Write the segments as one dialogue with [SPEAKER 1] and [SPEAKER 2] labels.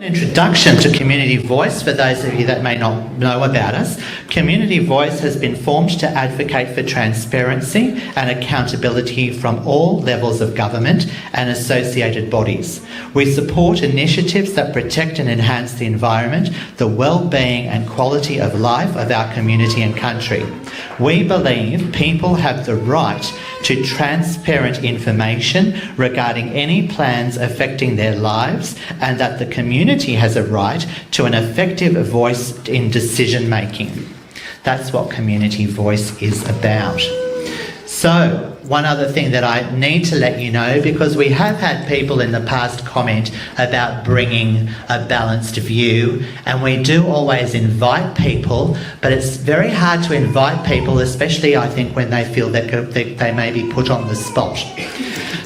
[SPEAKER 1] Introduction to Community Voice. For those of you that may not know about us, Community Voice has been formed to advocate for transparency and accountability from all levels of government and associated bodies. We support initiatives that protect and enhance the environment, the well-being and quality of life of our community and country. We believe people have the right to transparent information regarding any plans affecting their lives, and that the community has a right to an effective voice in decision making. That's what Community Voice is about. So, one other thing that I need to let you know, because we have had people in the past comment about bringing a balanced view, and we do always invite people, but it's very hard to invite people, especially I think when they feel that they may be put on the spot.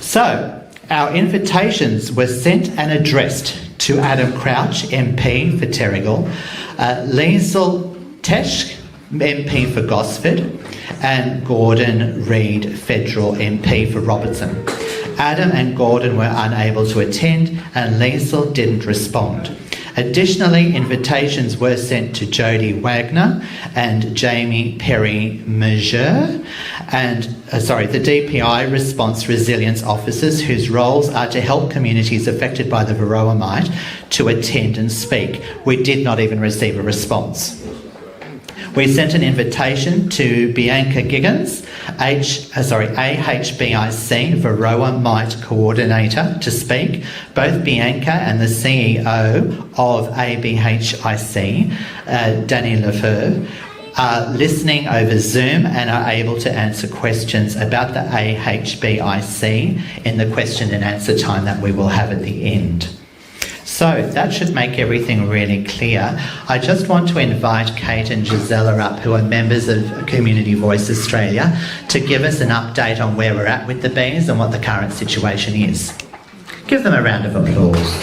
[SPEAKER 1] So, our invitations were sent and addressed to Adam Crouch, MP for Terrigal, Liesl Tesch, MP for Gosford, and Gordon Reid, Federal MP for Robertson. Adam and Gordon were unable to attend, and Liesl didn't respond. Additionally, invitations were sent to Jodie Wagner and Jamie Perry-Major, and the DPI Response Resilience Officers, whose roles are to help communities affected by the Varroa Mite to attend and speak. We did not even receive a response. We sent an invitation to Bianca Giggins, AHBIC Varroa Mite Coordinator, to speak. Both Bianca and the CEO of ABHIC, Danny Lefebvre, are listening over Zoom and are able to answer questions about the AHBIC in the question and answer time that we will have at the end. So that should make everything really clear. I just want to invite Kate and Gisela up, who are members of Community Voice Australia, to give us an update on where we're at with the bees and what the current situation is. Give them a round of applause.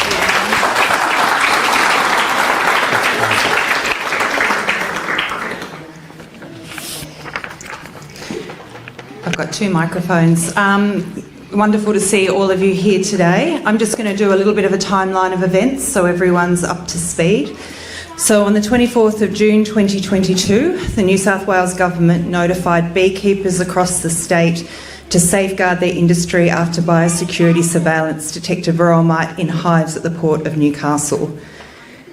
[SPEAKER 2] I've got two microphones. Wonderful to see all of you here today. I'm just going to do a little bit of a timeline of events so everyone's up to speed. So on the 24th of June 2022, the New South Wales Government notified beekeepers across the state to safeguard their industry after biosecurity surveillance detected Varroa Mite in hives at the Port of Newcastle.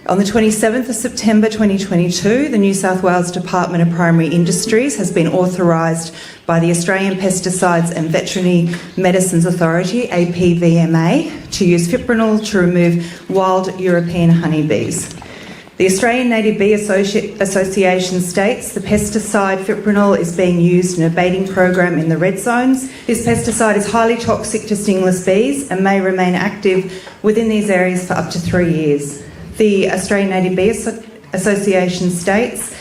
[SPEAKER 2] On the 27th of September 2022, the New South Wales Department of Primary Industries has been authorised by the Australian Pesticides and Veterinary Medicines Authority, APVMA, to use Fipronil to remove wild European honeybees. The Australian Native Bee Association states the pesticide Fipronil is being used in a baiting program in the red zones. This pesticide is highly toxic to stingless bees and may remain active within these areas for up to 3 years. The Australian Native Bee Association states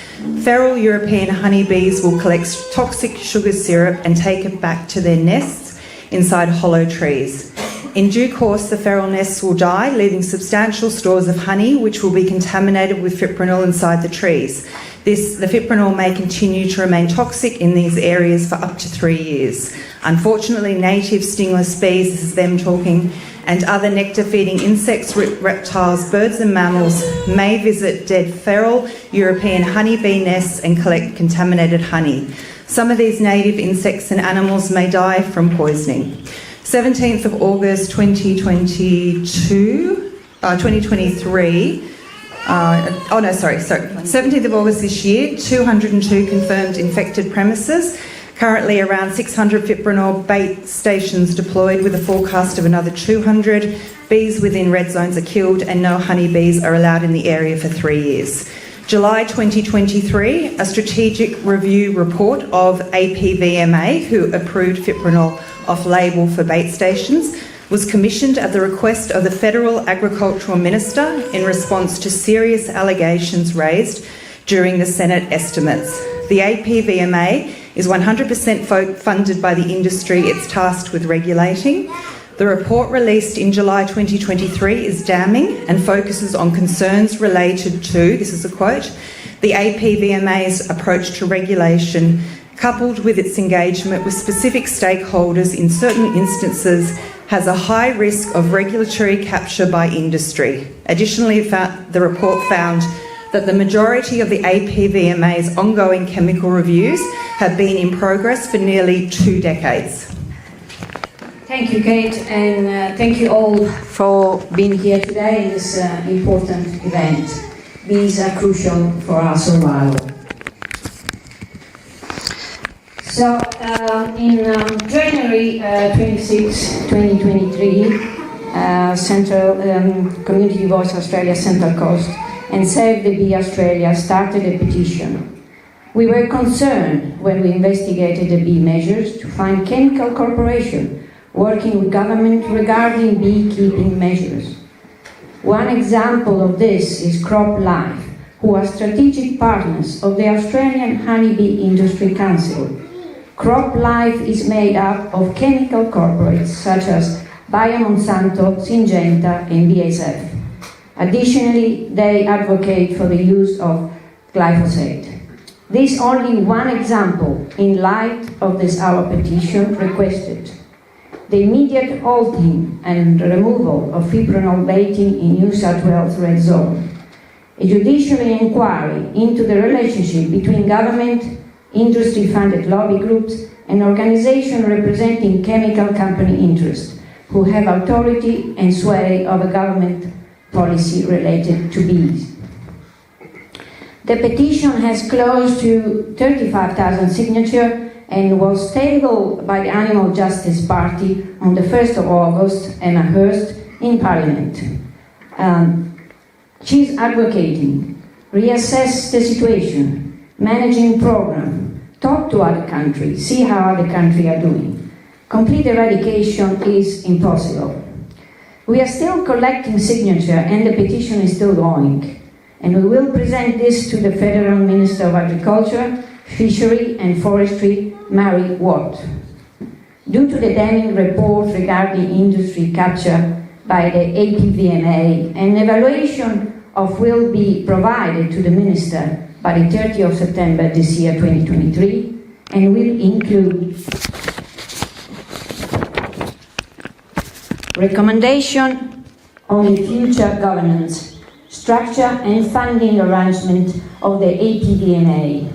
[SPEAKER 2] feral European honeybees will collect toxic sugar syrup and take it back to their nests inside hollow trees. In due course, the feral nests will die, leaving substantial stores of honey which will be contaminated with Fipronil inside the trees. The Fipronil may continue to remain toxic in these areas for up to 3 years. Unfortunately, native stingless bees, this is them talking, and other nectar-feeding insects, reptiles, birds and mammals may visit dead feral European honeybee nests and collect contaminated honey. Some of these native insects and animals may die from poisoning. 17th of August 2023, 17th of August this year, 202 confirmed infected premises. Currently around 600 Fipronil bait stations deployed, with a forecast of another 200. Bees within red zones are killed and no honeybees are allowed in the area for 3 years. July 2023, a strategic review report of APVMA, who approved Fipronil off-label for bait stations, was commissioned at the request of the Federal Agricultural Minister in response to serious allegations raised during the Senate estimates. The APVMA is 100% funded by the industry it's tasked with regulating. The report released in July 2023 is damning and focuses on concerns related to, this is a quote, the APVMA's approach to regulation, coupled with its engagement with specific stakeholders in certain instances, has a high risk of regulatory capture by industry. Additionally, the report found that the majority of the APVMA's ongoing chemical reviews have been in progress for nearly 2 decades.
[SPEAKER 3] Thank you, Kate, and thank you all for being here today in this important event. These are crucial for our survival. So, in January 26, 2023, Community Voice Australia Central Coast and Save the Bee Australia started a petition. We were concerned when we investigated the bee measures to find chemical corporation working with government regarding beekeeping measures. One example of this is CropLife, who are strategic partners of the Australian Honeybee Industry Council. CropLife is made up of chemical corporates such as Bayer Monsanto, Syngenta and BASF. Additionally, they advocate for the use of glyphosate. This is only one example in light of this our petition requested. The immediate halting and removal of Fipronil baiting in New South Wales Red Zone. A judicial inquiry into the relationship between government, industry-funded lobby groups and organizations representing chemical company interests who have authority and sway over government policy related to bees. The petition has close to 35,000 signatures and was tabled by the Animal Justice Party on the 1st of August, Emma Hurst, in Parliament. She's advocating, reassess the situation, managing program, talk to other countries, see how other countries are doing. Complete eradication is impossible. We are still collecting signatures and the petition is still going. And we will present this to the Federal Minister of Agriculture, Fishery and Forestry, Mary Watt. Due to the damning report regarding industry capture by the APVMA, an evaluation of will be provided to the Minister by the 30th of September this year, 2023, and will include recommendation on the future governance, structure and funding arrangement of the APVMA.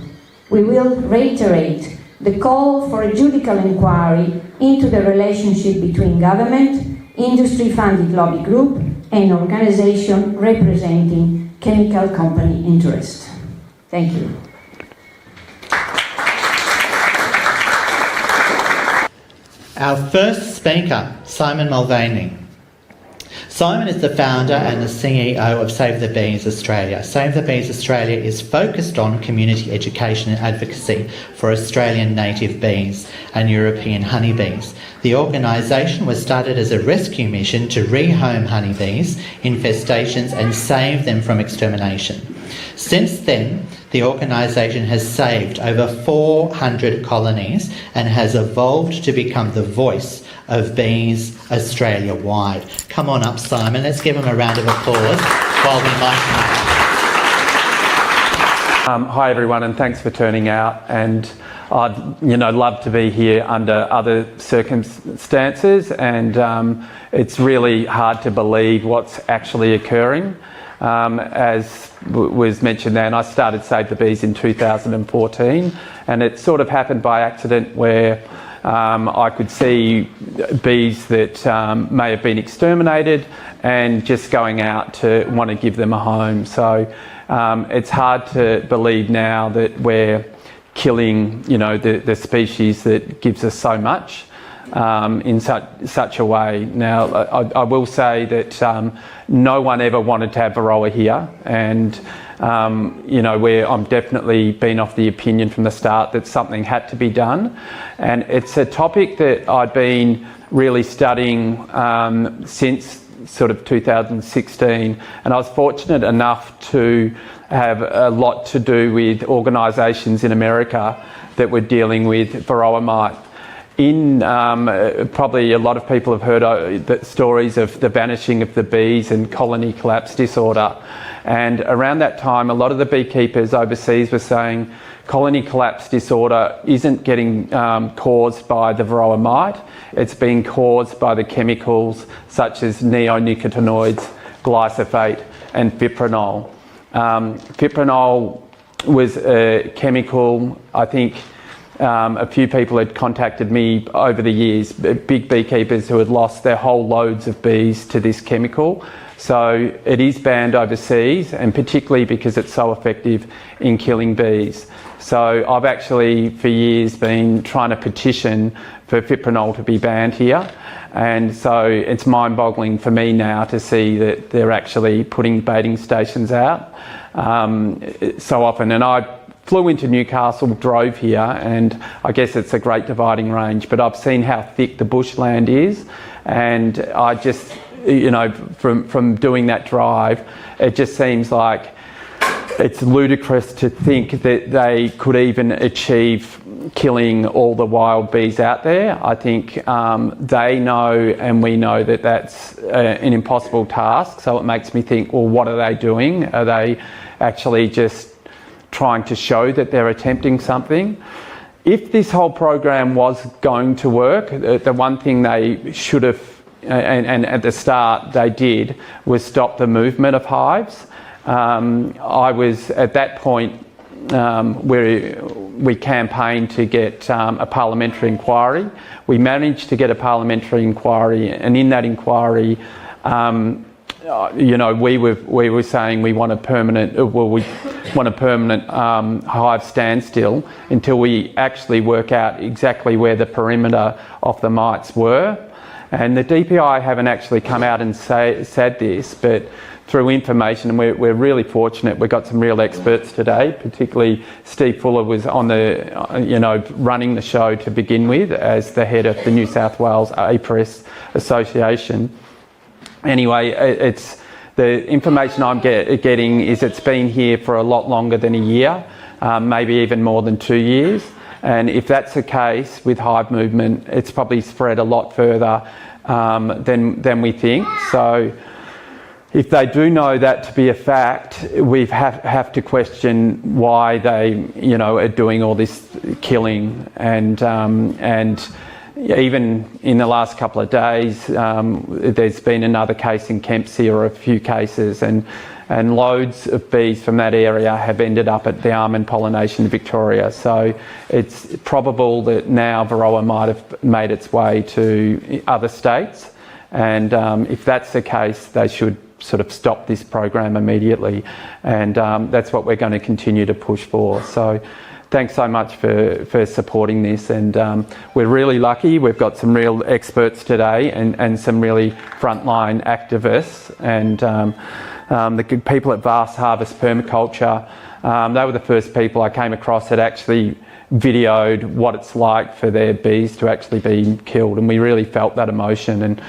[SPEAKER 3] We will reiterate the call for a judicial inquiry into the relationship between government, industry-funded lobby group and organisation representing chemical company interests. Thank you.
[SPEAKER 1] Our first speaker, Simon Mulvaney. Simon is the founder and the CEO of Save the Bees Australia. Save the Bees Australia is focused on community education and advocacy for Australian native bees and European honeybees. The organisation was started as a rescue mission to rehome honeybees, infestations and save them from extermination. Since then, the organisation has saved over 400 colonies and has evolved to become the voice of bees Australia-wide. Come on up, Simon. Let's give him a round of applause while we mic him up.
[SPEAKER 4] Hi, everyone, and thanks for turning out. And I'd, love to be here under other circumstances, and it's really hard to believe what's actually occurring. As was mentioned there, and I started Save the Bees in 2014, and it sort of happened by accident where I could see bees that may have been exterminated and just going out to want to give them a home. So it's hard to believe now that we're killing, the species that gives us so much in such a way. Now, I will say that no one ever wanted to have Varroa here, and I'm definitely been of the opinion from the start that something had to be done. And it's a topic that I've been really studying since sort of 2016, and I was fortunate enough to have a lot to do with organisations in America that were dealing with Varroa Mite. Probably a lot of people have heard the stories of the vanishing of the bees and colony collapse disorder. And around that time, a lot of the beekeepers overseas were saying colony collapse disorder isn't getting caused by the Varroa Mite. It's being caused by the chemicals such as neonicotinoids, glyphosate and Fipronil. Fipronil was a chemical, I think a few people had contacted me over the years, big beekeepers who had lost their whole loads of bees to this chemical. So it is banned overseas, and particularly because it's so effective in killing bees. So I've actually for years been trying to petition for Fipronil to be banned here. And so it's mind-boggling for me now to see that they're actually putting baiting stations out so often. And I flew into Newcastle, drove here, and I guess it's a great dividing range, but I've seen how thick the bushland is, and I just, you know, from doing that drive, it just seems like it's ludicrous to think that they could even achieve killing all the wild bees out there. I think they know and we know that that's an impossible task, so it makes me think, well, what are they doing? Are they actually just trying to show that they're attempting something? If this whole program was going to work, the one thing they should have, and at the start they did, was stop the movement of hives. I was at that point where we campaigned to get a parliamentary inquiry. We managed to get a parliamentary inquiry, and in that inquiry, you know, we were saying we want a permanent, hive standstill until we actually work out exactly where the perimeter of the mites were. And the DPI haven't actually come out and said this, but through information, and we're really fortunate, we've got some real experts today, particularly Steve Fuller was on the, you know, running the show to begin with as the head of the New South Wales APRES Association. Anyway, it's the information I'm getting is it's been here for a lot longer than a year, maybe even more than 2 years. And if that's the case with hive movement, it's probably spread a lot further than we think. So if they do know that to be a fact, we have to question why they, you know, are doing all this killing. And even in the last couple of days, there's been another case in Kempsey, or a few cases, and loads of bees from that area have ended up at the almond pollination in Victoria. So it's probable that now Varroa might have made its way to other states. And if that's the case, they should sort of stop this program immediately. And that's what we're going to continue to push for. So thanks so much for supporting this, and we're really lucky. We've got some real experts today and some really frontline activists, and the people at Vast Harvest Permaculture, they were the first people I came across that actually videoed what it's like for their bees to actually be killed, and we really felt that emotion, and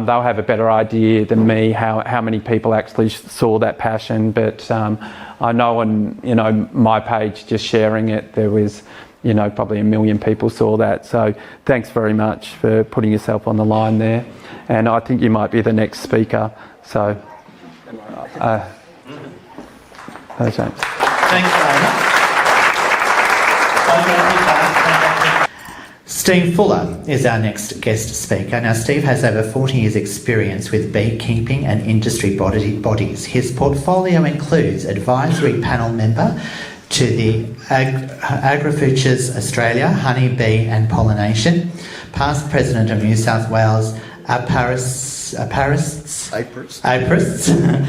[SPEAKER 4] they'll have a better idea than me how many people actually saw that passion. But I know on, you know, my page, just sharing it, there was, you know, probably 1 million people saw that. So thanks very much for putting yourself on the line there, and I think you might be the next speaker. So James.
[SPEAKER 1] Thanks very much. Steve Fuller is our next guest speaker. Now, Steve has over 40 years' experience with beekeeping and industry bodies. His portfolio includes advisory panel member to the Agricultures Australia Honey, Bee and Pollination, past president of New South Wales APRES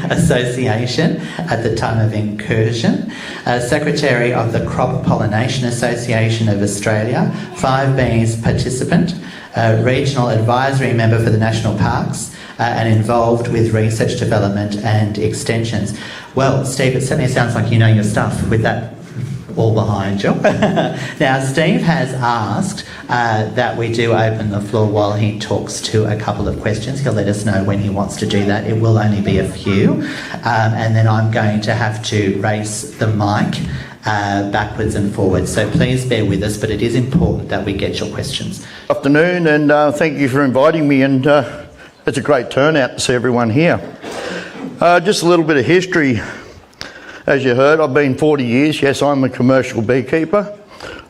[SPEAKER 1] Association at the time of incursion, Secretary of the Crop Pollination Association of Australia, 5 Bees participant, Regional Advisory Member for the National Parks, and involved with research, development and extensions. Well, Steve, it certainly sounds like you know your stuff with that all behind you. Now, Steve has asked that we do open the floor while he talks to a couple of questions. He'll let us know when he wants to do that. It will only be a few. And then I'm going to have to race the mic backwards and forwards. So please bear with us, but it is important that we get your questions.
[SPEAKER 5] Afternoon, and thank you for inviting me, and it's a great turnout to see everyone here. Just a little bit of history. As you heard, I've been 40 years. Yes, I'm a commercial beekeeper.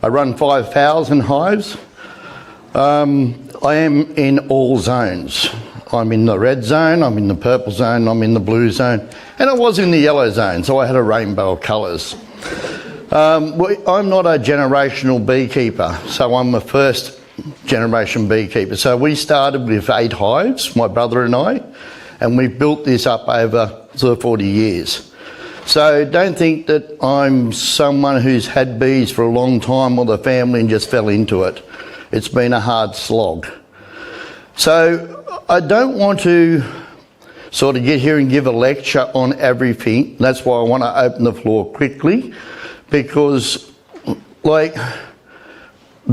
[SPEAKER 5] I run 5,000 hives. I am in all zones. I'm in the red zone, I'm in the purple zone, I'm in the blue zone, and I was in the yellow zone, so I had a rainbow of colours. I'm not a generational beekeeper, so I'm a first generation beekeeper. So we started with 8 hives, my brother and I, and we've built this up over the 40 years. So don't think that I'm someone who's had bees for a long time or the family and just fell into it. It's been a hard slog. So I don't want to sort of get here and give a lecture on everything. That's why I want to open the floor quickly, because like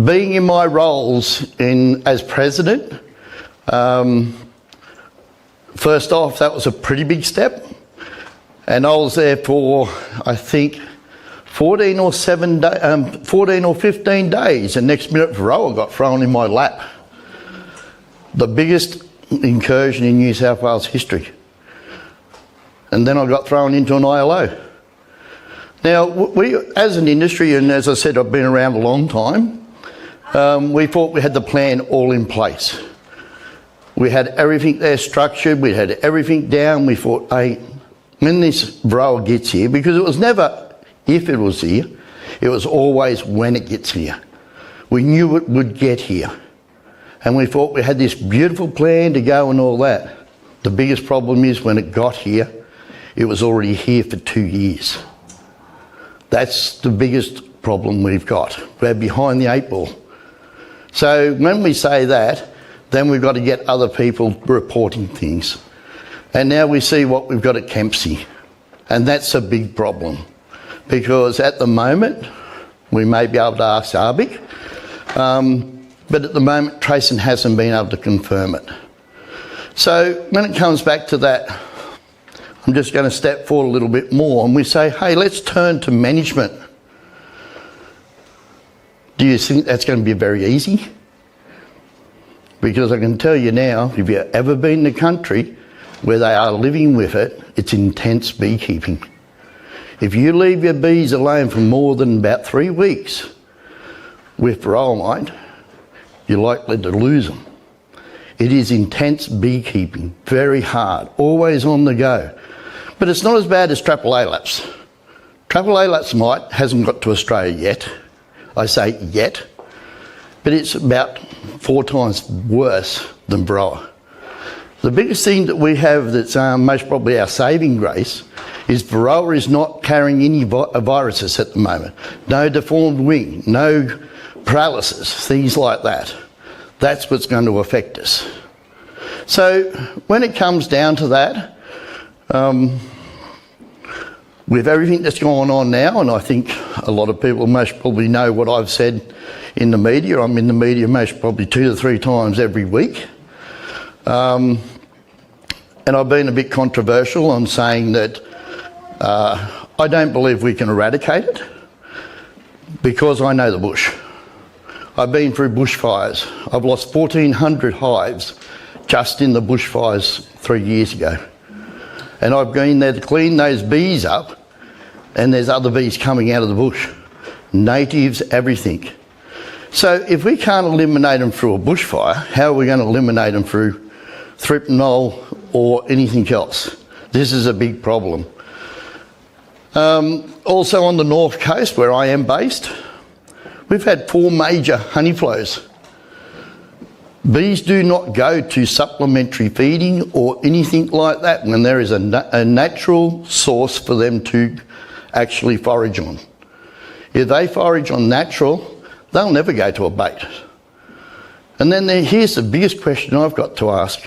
[SPEAKER 5] being in my roles as president, first off, that was a pretty big step. And I was there for, I think, 14 or 15 days. And next minute, Varroa got thrown in my lap. The biggest incursion in New South Wales history. And then I got thrown into an ILO. Now, we, as an industry, and as I said, I've been around a long time, we thought we had the plan all in place. We had everything there structured, we had everything down. We thought, hey, when this Varroa gets here, because it was never if it was here, it was always when it gets here. We knew it would get here. And we thought we had this beautiful plan to go and all that. The biggest problem is when it got here, it was already here for 2 years. That's the biggest problem we've got. We're behind the 8 ball. So when we say that, then we've got to get other people reporting things. And now we see what we've got at Kempsey. And that's a big problem. Because at the moment, we may be able to ask ARBIC, but at the moment, Trayson hasn't been able to confirm it. So when it comes back to that, I'm just going to step forward a little bit more, and we say, hey, let's turn to management. Do you think that's going to be very easy? Because I can tell you now, if you've ever been in the country where they are living with it, it's intense beekeeping. If you leave your bees alone for more than about 3 weeks with Varroa Mite, you're likely to lose them. It is intense beekeeping, very hard, always on the go. But it's not as bad as Trapilaelaps. Trapilaelaps mite hasn't got to Australia yet. I say yet, but it's about 4 times worse than Varroa. The biggest thing that we have that's most probably our saving grace is Varroa is not carrying any viruses at the moment. No deformed wing, no paralysis, things like that. That's what's going to affect us. So when it comes down to that, with everything that's going on now, and I think a lot of people most probably know what I've said in the media. I'm in the media most probably 2 to 3 times every week. And I've been a bit controversial on saying that I don't believe we can eradicate it because I know the bush. I've been through bushfires. I've lost 1,400 hives just in the bushfires 3 years ago. And I've been there to clean those bees up, and there's other bees coming out of the bush. Natives, everything. So if we can't eliminate them through a bushfire, how are we going to eliminate them through Fipronil or anything else? This is a big problem. Also on the north coast, where I am based, we've had 4 major honey flows. Bees do not go to supplementary feeding or anything like that when there is a natural source for them to actually forage on. If they forage on natural, they'll never go to a bait. And then here's the biggest question I've got to ask.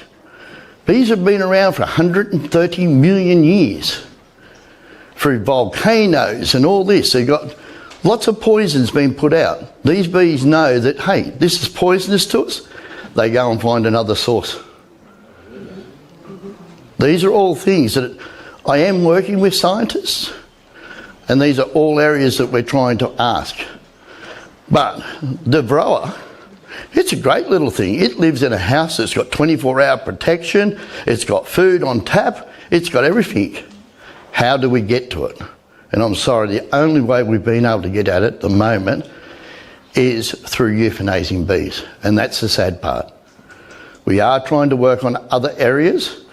[SPEAKER 5] Bees have been around for 130 million years through volcanoes and all this. They've got lots of poisons being put out. These bees know that, hey, this is poisonous to us. They go and find another source. These are all things that I am working with scientists, and these are all areas that we're trying to ask. But the Varroa It's a great little thing. It lives in a house that's got 24-hour protection, it's got food on tap, it's got everything. How do we get to it? And I'm sorry, the only way we've been able to get at it at the moment is through euthanizing bees, and that's the sad part. We are trying to work on other areas,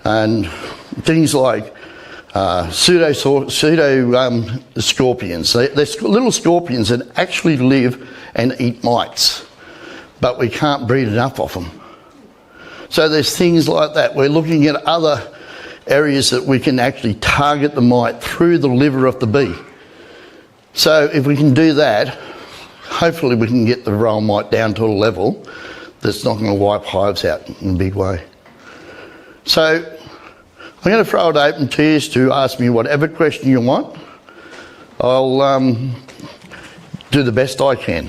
[SPEAKER 5] and things like pseudo scorpions. They're little scorpions that actually live and eat mites, but we can't breed enough of them. So there's things like that. We're looking at other areas that we can actually target the mite through the liver of the bee. So if we can do that, hopefully we can get the Varroa mite down to a level that's not going to wipe hives out in a big way. So I'm going to throw it open to you to ask me whatever question you want. I'll do the best I can.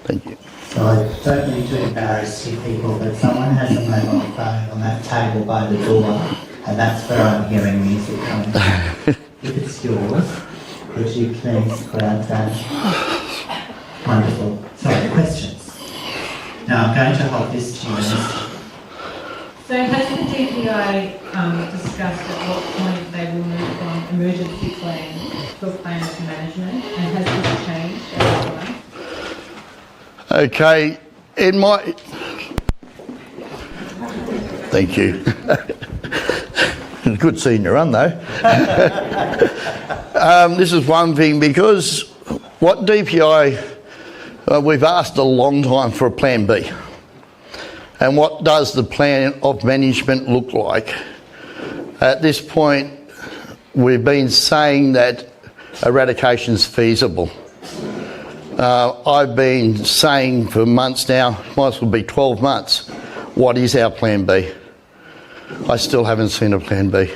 [SPEAKER 5] Thank you.
[SPEAKER 1] So I don't mean to embarrass you people, but someone has a mobile phone on that table by the door, and that's where I'm hearing music coming from. If it's yours, could you please grab that? Wonderful. Sorry, questions? Now I'm going to hold this to you.
[SPEAKER 6] So has the DPI discussed at what point they will move from emergency plan to plan of management, and has this changed at all?
[SPEAKER 5] Okay, in my... Thank you. Good seeing you run though. This is one thing, because what DPI, we've asked a long time for a plan B. And what does the plan of management look like? At this point, we've been saying that eradication is feasible. I've been saying for months now, might as well be 12 months, what is our plan B? I still haven't seen a plan B.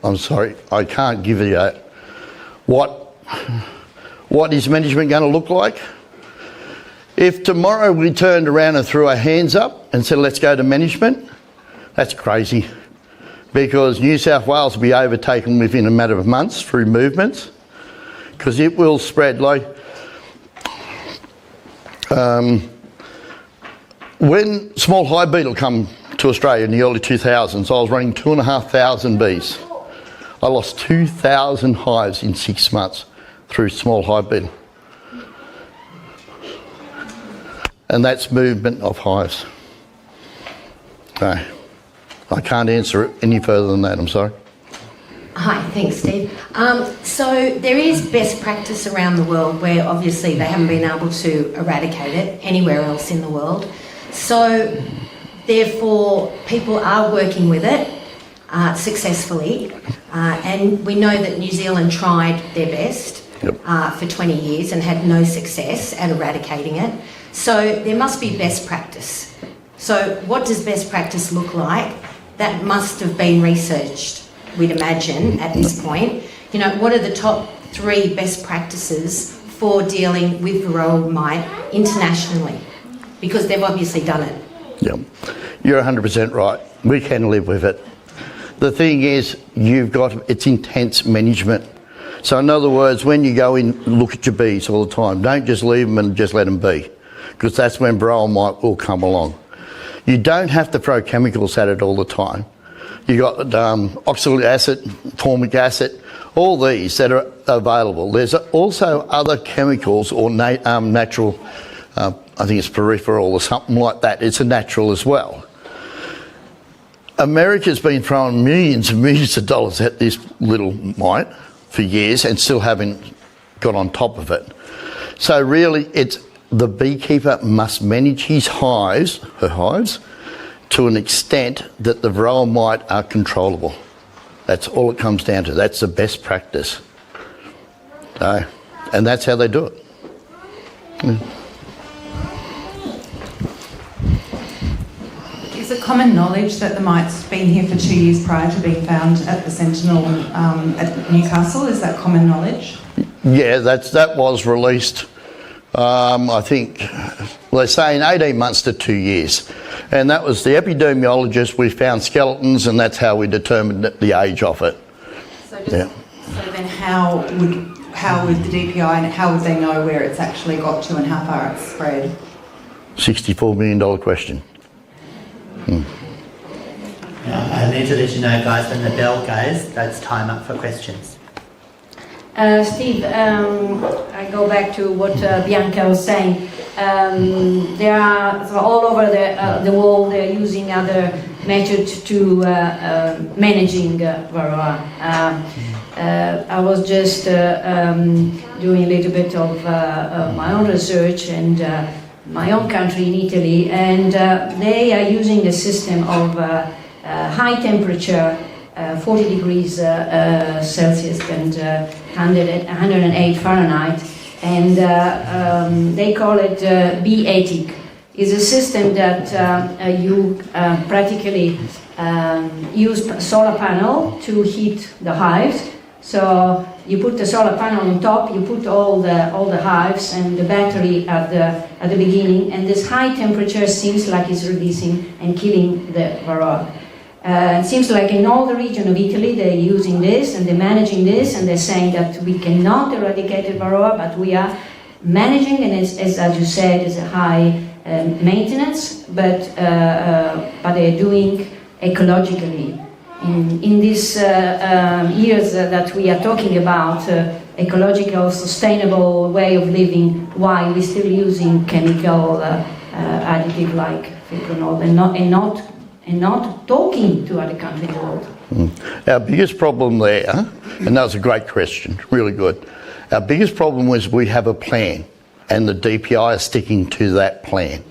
[SPEAKER 5] I'm sorry, I can't give you that. What is management going to look like? If tomorrow we turned around and threw our hands up and said, let's go to management, that's crazy. Because New South Wales will be overtaken within a matter of months through movements, because it will spread like... when small hive beetle come to Australia in the early 2000s, I was running 2,500 bees. I lost 2,000 hives in 6 months through small hive beetle. And that's movement of hives. So, I can't answer it any further than that, I'm sorry.
[SPEAKER 7] Hi, thanks Steve. So there is best practice around the world where obviously they haven't been able to eradicate it anywhere else in the world. So therefore people are working with it successfully, and we know that New Zealand tried their best for 20 years and had no success at eradicating it. So there must be best practice. So what does best practice look like? That must have been researched, we'd imagine, at this point. You know, what are the top 3 best practices for dealing with Varroa mite internationally? Because they've obviously done it.
[SPEAKER 5] Yeah, you're 100% right. We can live with it. The thing is, it's intense management. So in other words, when you go in, look at your bees all the time. Don't just leave them and just let them be, because that's when Varroa mite will come along. You don't have to throw chemicals at it all the time. You got oxalic acid, formic acid, all these that are available. There's also other chemicals or natural, I think it's peripheral or something like that. It's a natural as well. America's been throwing millions and millions of dollars at this little mite for years and still haven't got on top of it. So really, it's the beekeeper must manage his hives, her hives, to an extent that the Varroa mite are controllable. That's all it comes down to. That's the best practice. And that's how they do it.
[SPEAKER 2] Is it common knowledge that the mite's been here for 2 years prior to being found at the Sentinel at Newcastle? Is that common knowledge?
[SPEAKER 5] Yeah, that was released, I think, well, they're saying 18 months to 2 years. And that was the epidemiologist. We found skeletons, and that's how we determined the age of it.
[SPEAKER 2] So then how would the DPI and how would they know where it's actually got to and how far it's spread?
[SPEAKER 5] $64 million question.
[SPEAKER 1] I need to let you know, guys, when the bell goes, that's time up for questions.
[SPEAKER 3] Steve, I go back to what Bianca was saying. There are all over the world. They're using other methods to managing Varroa. I was just doing a little bit of my own research and my own country in Italy, and they are using a system of high temperature, 40 degrees Celsius and 108 Fahrenheit, and they call it B-Etic. It's a system that you practically use solar panel to heat the hives. So you put the solar panel on top, you put all the hives and the battery at the beginning, and this high temperature seems like it's releasing and killing the Varroa. It seems like in all the region of Italy they're using this and they're managing this, and they're saying that we cannot eradicate the Varroa, but we are managing, and it's, as you said, it's a high maintenance, but they're doing ecologically. In these years that we are talking about ecological, sustainable way of living, why we're still using chemical additive like Fipronil and not talking to other countries in the world.
[SPEAKER 5] Our biggest problem there, and that was a great question, really good. Our biggest problem was we have a plan, and the DPI are sticking to that plan,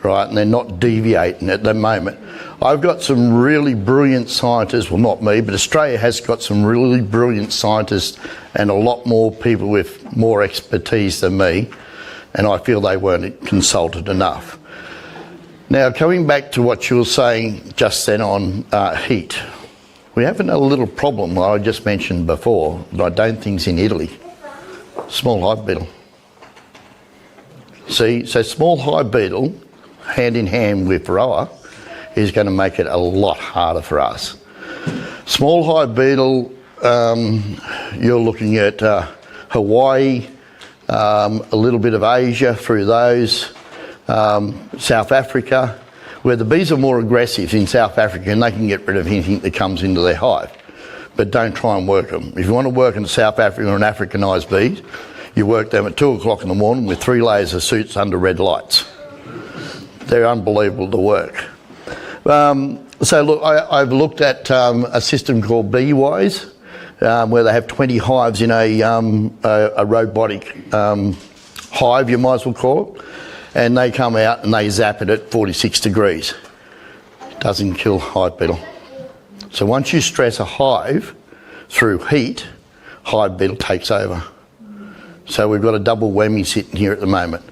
[SPEAKER 5] right? And they're not deviating at the moment. I've got some really brilliant scientists, well, not me, but Australia has got some really brilliant scientists and a lot more people with more expertise than me, and I feel they weren't consulted enough. Now, coming back to what you were saying just then on heat, we have a little problem that I just mentioned before, that I don't think's in Italy. Small hive beetle. See, so small hive beetle, hand in hand with Varroa, is going to make it a lot harder for us. Small hive beetle, you're looking at Hawaii, a little bit of Asia through those, South Africa, where the bees are more aggressive in South Africa and they can get rid of anything that comes into their hive. But don't try and work them. If you want to work in South Africa or an Africanised bee, you work them at 2 o'clock in the morning with 3 layers of suits under red lights. They're unbelievable to work. So look, I've looked at a system called Beewise, where they have 20 hives in a robotic hive, you might as well call it, and they come out and they zap it at 46 degrees. It doesn't kill hive beetle. So once you stress a hive through heat, hive beetle takes over. So we've got a double whammy sitting here at the moment.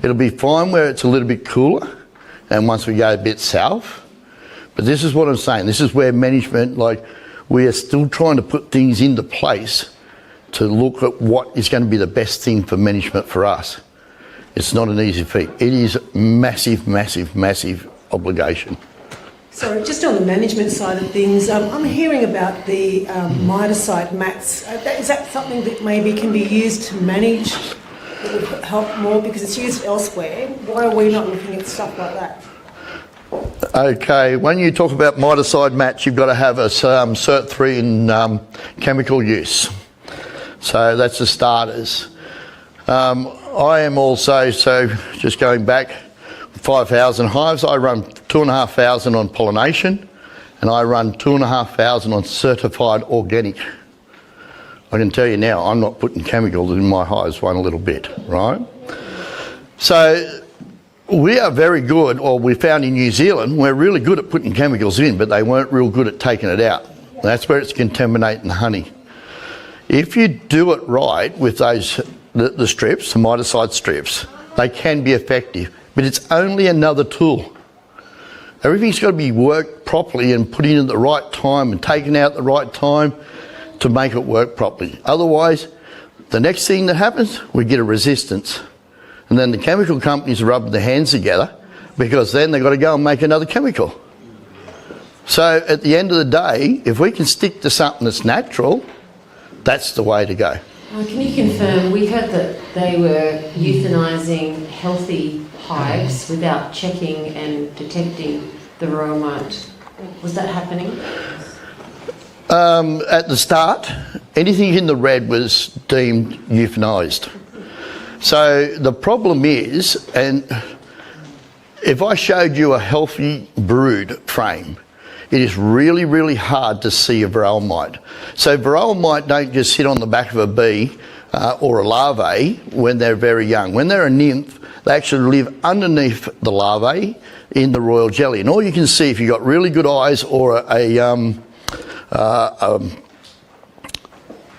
[SPEAKER 5] It'll be fine where it's a little bit cooler, and once we go a bit south. But this is what I'm saying. This is where management, we are still trying to put things into place to look at what is going to be the best thing for management for us. It's not an easy feat. It is massive, massive, massive obligation.
[SPEAKER 8] So just on the management side of things, I'm hearing about the miticide mats. Is that something that maybe can be used to manage, that would help more, because it's used elsewhere? Why are we not looking at stuff like that?
[SPEAKER 5] Okay, when you talk about miticide mats, you've got to have a Cert 3 in chemical use. So that's the starters. I am also, so just going back, 5,000 hives, I run 2,500 on pollination, and I run 2,500 on certified organic. I can tell you now, I'm not putting chemicals in my hives one little bit, right? So we are very good, or we found in New Zealand, we're really good at putting chemicals in, but they weren't real good at taking it out. That's where it's contaminating the honey. If you do it right with those, the strips, the miticide strips, they can be effective, but it's only another tool. Everything's got to be worked properly and put in at the right time and taken out at the right time to make it work properly. Otherwise, the next thing that happens, we get a resistance. And then the chemical companies are rubbing their hands together, because then they've got to go and make another chemical. So at the end of the day, if we can stick to something that's natural, that's the way to go.
[SPEAKER 9] Can you confirm, we heard that they were euthanising healthy hives without checking and detecting the Varroa Mite? Was that happening?
[SPEAKER 5] At the start, anything in the red was deemed euthanised. So the problem is, and if I showed you a healthy brood frame, it is really, really hard to see a Varroa Mite. So Varroa Mite don't just sit on the back of a bee or a larvae when they're very young. When they're a nymph, they actually live underneath the larvae in the royal jelly. And all you can see if you've got really good eyes or a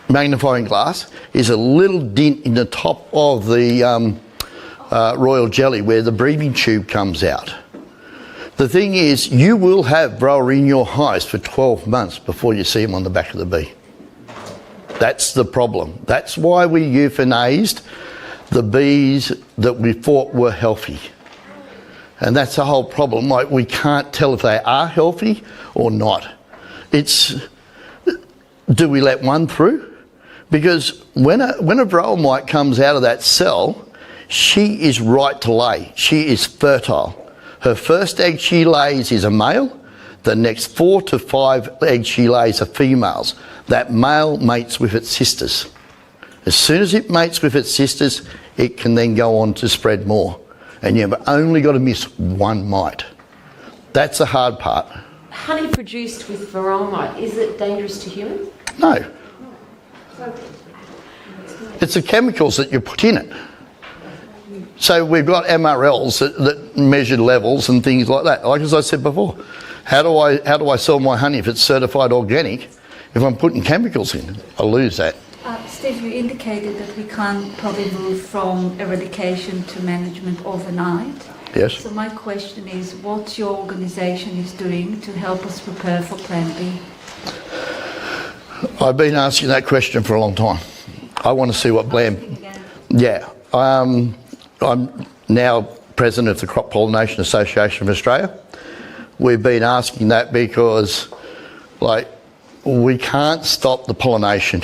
[SPEAKER 5] magnifying glass is a little dent in the top of the royal jelly where the breathing tube comes out. The thing is, you will have Varroa in your hives for 12 months before you see them on the back of the bee. That's the problem. That's why we euthanized the bees that we thought were healthy. And that's the whole problem. Like, we can't tell if they are healthy or not. It's, do we let one through? Because when a Varroa Mite comes out of that cell, she is right to lay. She is fertile. Her first egg she lays is a male. The next 4 to 5 eggs she lays are females. That male mates with its sisters. As soon as it mates with its sisters, it can then go on to spread more. And you've only got to miss one mite. That's the hard part.
[SPEAKER 9] Honey produced with Varroa Mite, is it dangerous to humans?
[SPEAKER 5] No. It's the chemicals that you put in it. So we've got MRLs that measure levels and things like that. Like as I said before, how do I sell my honey if it's certified organic if I'm putting chemicals in? I lose that.
[SPEAKER 10] Steve, you indicated that we can't probably move from eradication to management overnight.
[SPEAKER 5] Yes.
[SPEAKER 10] So my question is, what your organisation is doing to help us prepare for Plan B?
[SPEAKER 5] I've been asking that question for a long time. I want to see what Plan... Yeah. I'm now president of the Crop Pollination Association of Australia. We've been asking that because, like, we can't stop the pollination.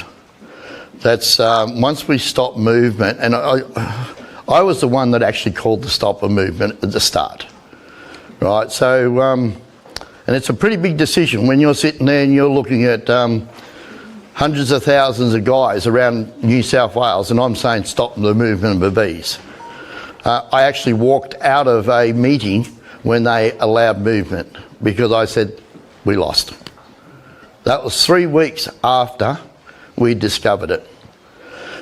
[SPEAKER 5] That's once we stop movement, and I was the one that actually called the stop of movement at the start, right? So, and it's a pretty big decision when you're sitting there and you're looking at hundreds of thousands of guys around New South Wales, and I'm saying stop the movement of the bees. I actually walked out of a meeting when they allowed movement because I said we lost. That was 3 weeks after we discovered it.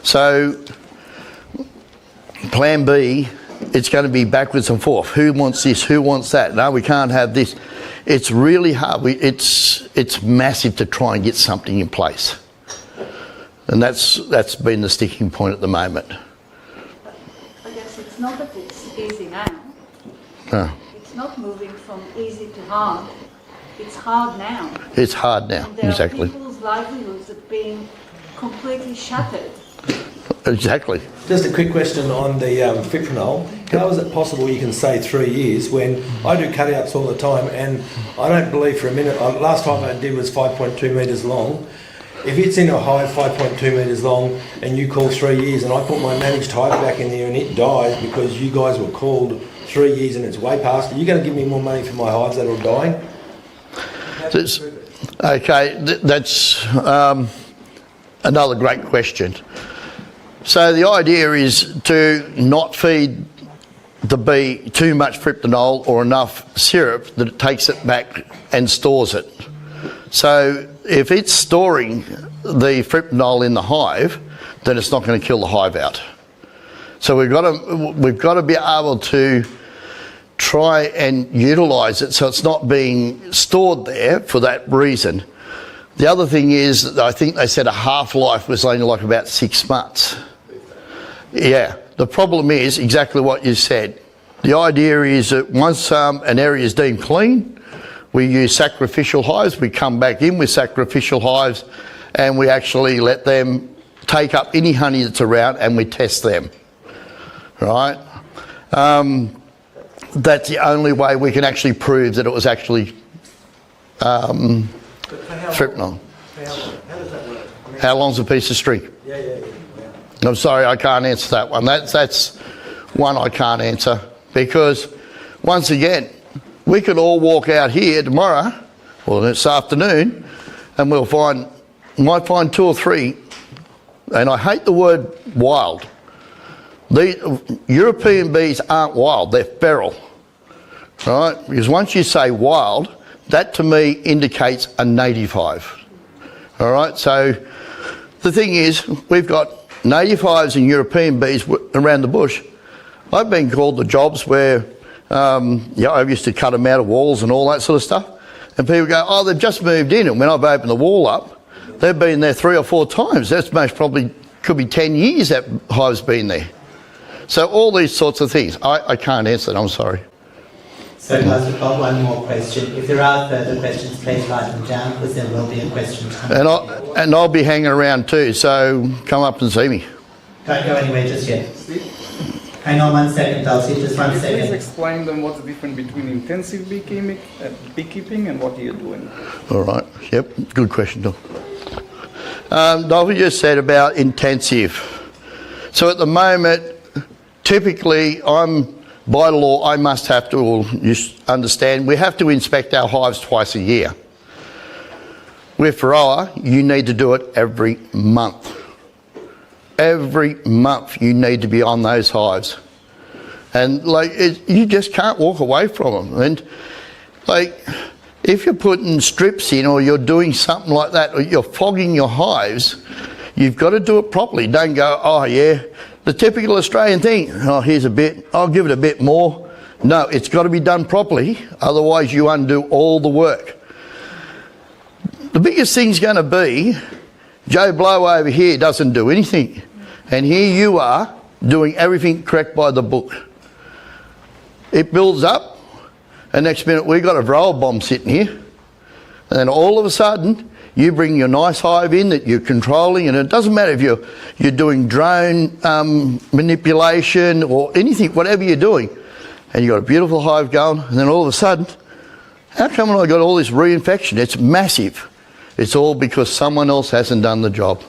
[SPEAKER 5] So Plan B, it's going to be backwards and forth. Who wants this? Who wants that? No, we can't have this. It's really hard. It's massive to try and get something in place. And that's been the sticking point at the moment.
[SPEAKER 10] I guess it's not that it's easy now.
[SPEAKER 5] No.
[SPEAKER 10] It's not moving from easy to hard. It's hard now.
[SPEAKER 5] It's hard now,
[SPEAKER 10] And there
[SPEAKER 5] exactly.
[SPEAKER 10] are people's livelihoods that are being completely shattered.
[SPEAKER 5] Exactly.
[SPEAKER 11] Just a quick question on the Fipronil. How is it possible you can say 3 years when I do cutouts all the time and I don't believe for a minute, last time I did was 5.2 metres long. If it's in a hive 5.2 metres long and you call 3 years and I put my managed hive back in there and it dies because you guys were called 3 years and it's way past, are you going to give me more money for my hives that are dying?
[SPEAKER 5] Okay, that's another great question. So the idea is to not feed the bee too much Fipronil or enough syrup that it takes it back and stores it. So if it's storing the Fipronil in the hive, then it's not going to kill the hive out. So we've got to be able to try and utilise it so it's not being stored there for that reason. The other thing is that I think they said a half-life was only like about 6 months. Yeah, the problem is exactly what you said. The idea is that once an area is deemed clean, we use sacrificial hives, we come back in with sacrificial hives and we actually let them take up any honey that's around and we test them, right? That's the only way we can actually prove that it was actually Fipronil.
[SPEAKER 11] How does that work? I mean,
[SPEAKER 5] How long's a piece of string?
[SPEAKER 11] Yeah.
[SPEAKER 5] I'm sorry, I can't answer that one. That's one I can't answer. because once again, we could all walk out here tomorrow or this afternoon and might find 2 or 3, and I hate the word wild. The European bees aren't wild, they're feral, right? Because once you say wild, that to me indicates a native hive. All right, so the thing is, we've got native hives and European bees around the bush. I've been called to jobs where, I used to cut them out of walls and all that sort of stuff. And people go, oh, they've just moved in. And when I've opened the wall up, they've been there 3 or 4 times. That's most probably, could be 10 years that hive's been there. So all these sorts of things. I can't answer that, I'm sorry.
[SPEAKER 1] So Pastor Bob, one more question. If there are further questions, please write them down, because there will be a question coming.
[SPEAKER 5] And I'll be hanging around too, so come up and see me.
[SPEAKER 1] Don't go anywhere just yet. Hang on 1 second, Dulcie, just 1 second.
[SPEAKER 12] Please explain them what's the difference between intensive beekeeping and what you're doing.
[SPEAKER 5] All right, yep, good question, Doc. Dolphy just said about intensive. So at the moment, typically by law, I must have to, or you understand, we have to inspect our hives twice a year. With Varroa, you need to do it every month. Every month you need to be on those hives. And you just can't walk away from them. And if you're putting strips in or you're doing something like that, or you're fogging your hives, you've got to do it properly. Don't go, oh yeah, the typical Australian thing, oh here's a bit, I'll give it a bit more. No, it's got to be done properly, otherwise you undo all the work. The biggest thing's going to be, Joe Blow over here doesn't do anything. And here you are doing everything correct by the book. It builds up, and next minute we've got a Varroa bomb sitting here. And then all of a sudden, you bring your nice hive in that you're controlling, and it doesn't matter if you're doing drone manipulation or anything, whatever you're doing, and you've got a beautiful hive going, and then all of a sudden, how come I got all this reinfection? It's massive. It's all because someone else hasn't done the job.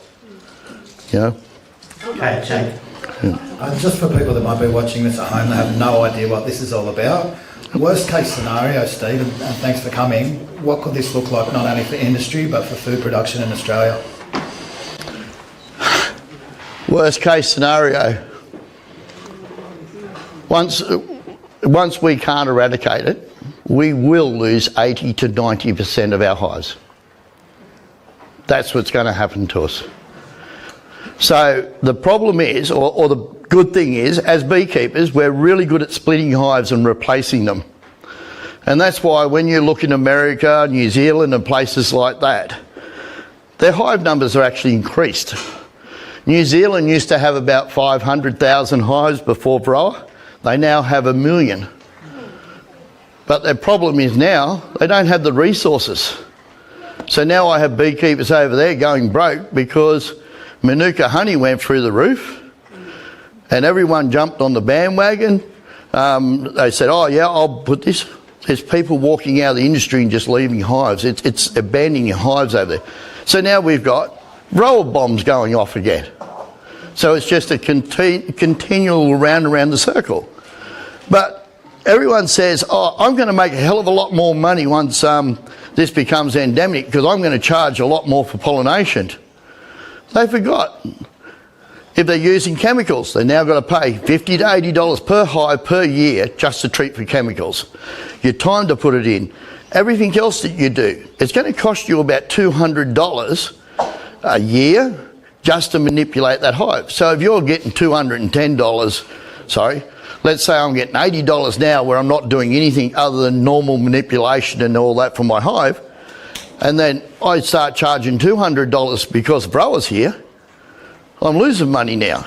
[SPEAKER 5] You know?
[SPEAKER 1] Okay, Jake.
[SPEAKER 13] Just for people that might be watching this at home, they have no idea what this is all about. Worst case scenario, Steve, and thanks for coming, what could this look like not only for industry but for food production in Australia?
[SPEAKER 5] Worst case scenario. Once we can't eradicate it, we will lose 80 to 90% of our hives. That's what's going to happen to us. So the problem is, or the good thing is, as beekeepers, we're really good at splitting hives and replacing them. And that's why when you look in America, New Zealand and places like that, their hive numbers are actually increased. New Zealand used to have about 500,000 hives before Varroa. They now have 1 million. But their problem is now they don't have the resources. So now I have beekeepers over there going broke because Manuka honey went through the roof and everyone jumped on the bandwagon. They said, oh yeah, I'll put this. There's people walking out of the industry and just leaving hives. It's abandoning hives over there. So now we've got Varroa bombs going off again. So it's just a continual round around the circle. But everyone says, oh, I'm going to make a hell of a lot more money once this becomes endemic because I'm going to charge a lot more for pollination. They forgot. If they're using chemicals, they've now got to pay $50 to $80 per hive per year just to treat for chemicals. Your time to put it in. Everything else that you do, it's going to cost you about $200 a year just to manipulate that hive. So if you're getting $210, let's say I'm getting $80 now where I'm not doing anything other than normal manipulation and all that for my hive, and then I start charging $200 because Varroa's here, I'm losing money now.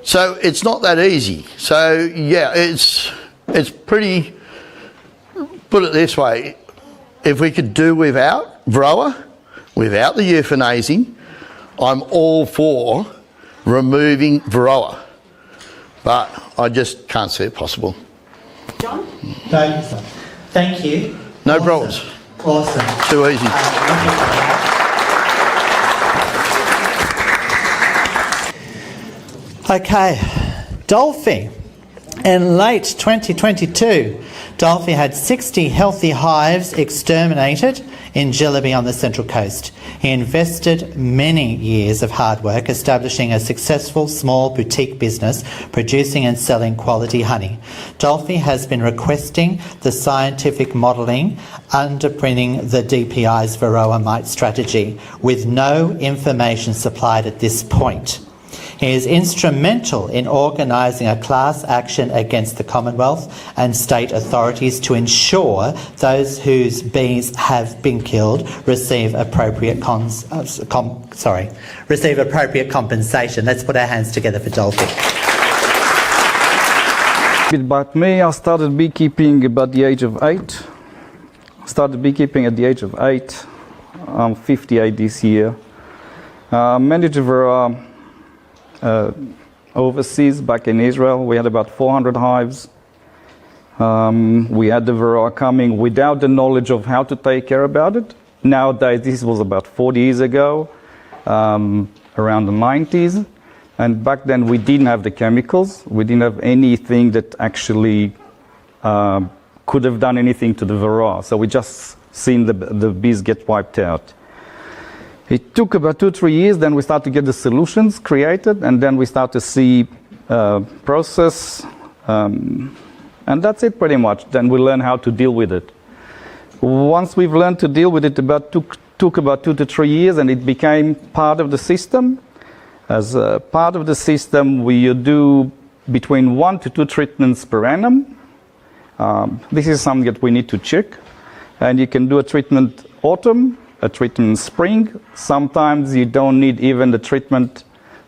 [SPEAKER 5] So it's not that easy. So yeah, it's pretty, put it this way, if we could do without Varroa, without the euthanizing, I'm all for removing Varroa. But I just can't see it possible.
[SPEAKER 9] John?
[SPEAKER 1] Thank you.
[SPEAKER 5] No
[SPEAKER 1] Awesome.
[SPEAKER 5] problems.
[SPEAKER 1] Awesome.
[SPEAKER 5] Too easy.
[SPEAKER 1] Okay, Dolphy, In late 2022, Dolphy had 60 healthy hives exterminated in Jillaby on the Central Coast. He invested many years of hard work establishing a successful small boutique business producing and selling quality honey. Dolphy has been requesting the scientific modelling underpinning the DPI's Varroa Mite strategy, with no information supplied at this point. He is instrumental in organising a class action against the Commonwealth and state authorities to ensure those whose bees have been killed receive appropriate compensation. Let's put our hands together for Dolphy.
[SPEAKER 12] About me, I started beekeeping about the age of 8. Started beekeeping at the age of 8. I'm 58 this year. Managed Varroa overseas back in Israel. We had about 400 hives. We had the Varroa coming without the knowledge of how to take care about it. Nowadays, this was about 40 years ago, around the 90s. And back then, we didn't have the chemicals. We didn't have anything that actually could have done anything to the Varroa. So we just seen the bees get wiped out. It took about 2-3 years, then we started to get the solutions created, and then we start to see process, and that's it pretty much. Then we learn how to deal with it. Once we've learned to deal with it, took about 2 to 3 years, and it became part of the system. As part of the system, we do between 1 to 2 treatments per annum. This is something that we need to check, and you can do a treatment autumn, a treatment in spring. Sometimes you don't need even the treatment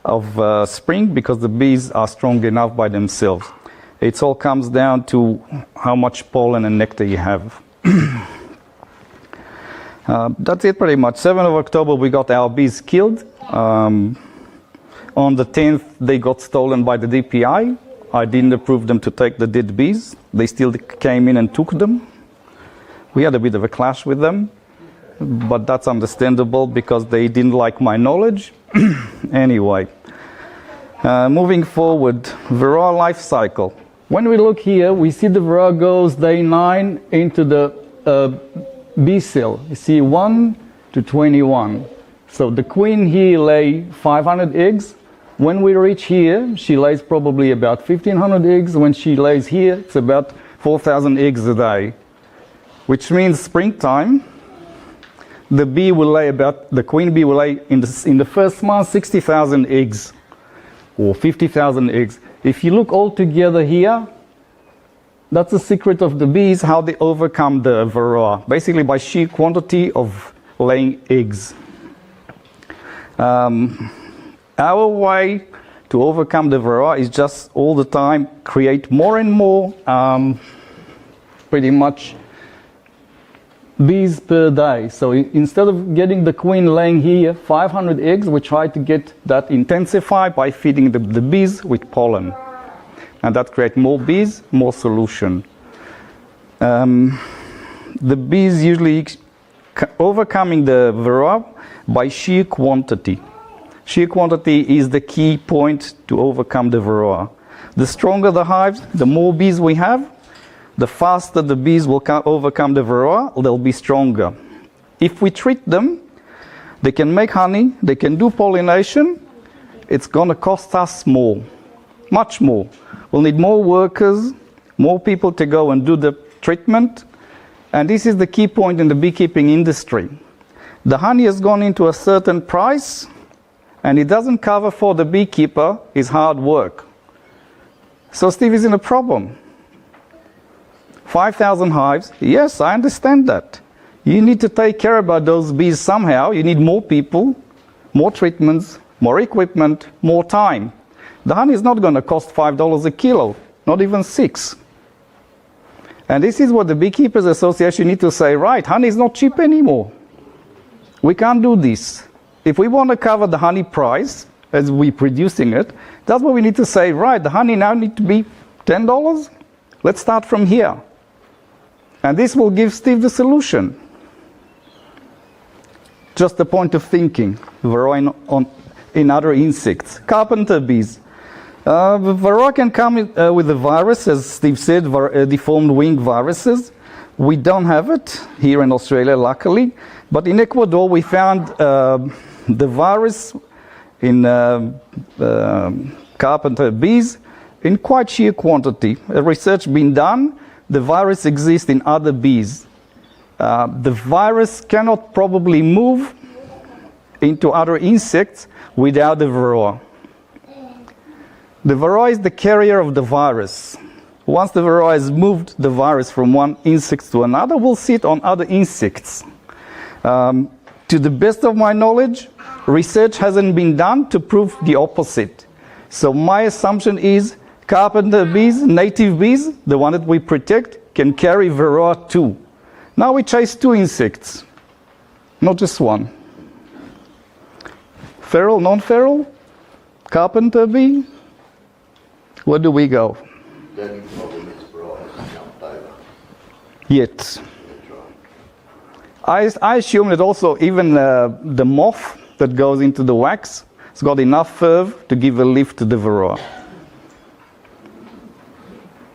[SPEAKER 12] of spring because the bees are strong enough by themselves. It all comes down to how much pollen and nectar you have. That's it pretty much. 7th of October we got our bees killed. On the 10th they got stolen by the DPI. I didn't approve them to take the dead bees. They still came in and took them. We had a bit of a clash with them, but that's understandable because they didn't like my knowledge. Anyway, moving forward, Varroa life cycle. When we look here, we see the Varroa goes day 9 into the bee cell. You see 1 to 21. So the queen here lay 500 eggs. When we reach here, she lays probably about 1,500 eggs. When she lays here, it's about 4,000 eggs a day, which means springtime. The queen bee will lay in the first month 60,000 eggs or 50,000 eggs. If you look all together here, that's the secret of the bees, how they overcome the Varroa, basically by sheer quantity of laying eggs. Our way to overcome the Varroa is just all the time create more and more pretty much bees per day. So instead of getting the queen laying here 500 eggs, we try to get that intensified by feeding the bees with pollen. And that creates more bees, more solution. The bees usually overcoming the Varroa by sheer quantity. Sheer quantity is the key point to overcome the Varroa. The stronger the hives, the more bees we have, the faster the bees will overcome the Varroa, they'll be stronger. If we treat them, they can make honey, they can do pollination, it's going to cost us more, much more. We'll need more workers, more people to go and do the treatment, and this is the key point in the beekeeping industry. The honey has gone into a certain price, and it doesn't cover for the beekeeper his hard work. So Steve is in a problem. 5,000 hives, yes, I understand that. You need to take care about those bees somehow. You need more people, more treatments, more equipment, more time. The honey is not going to cost $5 a kilo, not even $6. And this is what the Beekeepers Association need to say, right, honey is not cheap anymore. We can't do this. If we want to cover the honey price, as we're producing it, that's what we need to say, right, the honey now need to be $10? Let's start from here. And this will give Steve the solution. Just a point of thinking, Varroa in other insects. Carpenter bees. Varroa can come with the virus, as Steve said, deformed wing viruses. We don't have it here in Australia, luckily. But in Ecuador, we found the virus in carpenter bees in quite sheer quantity. Research been done. The virus exists in other bees. The virus cannot probably move into other insects without the Varroa. The Varroa is the carrier of the virus. Once the Varroa has moved the virus from one insect to another, will sit on other insects. To the best of my knowledge, research hasn't been done to prove the opposite. So my assumption is carpenter bees, native bees, the one that we protect, can carry Varroa too. Now we chase two insects, not just one. Feral, non-feral, carpenter bee, where do we go? Yet. I assume that also even the moth that goes into the wax has got enough fur to give a lift to the Varroa.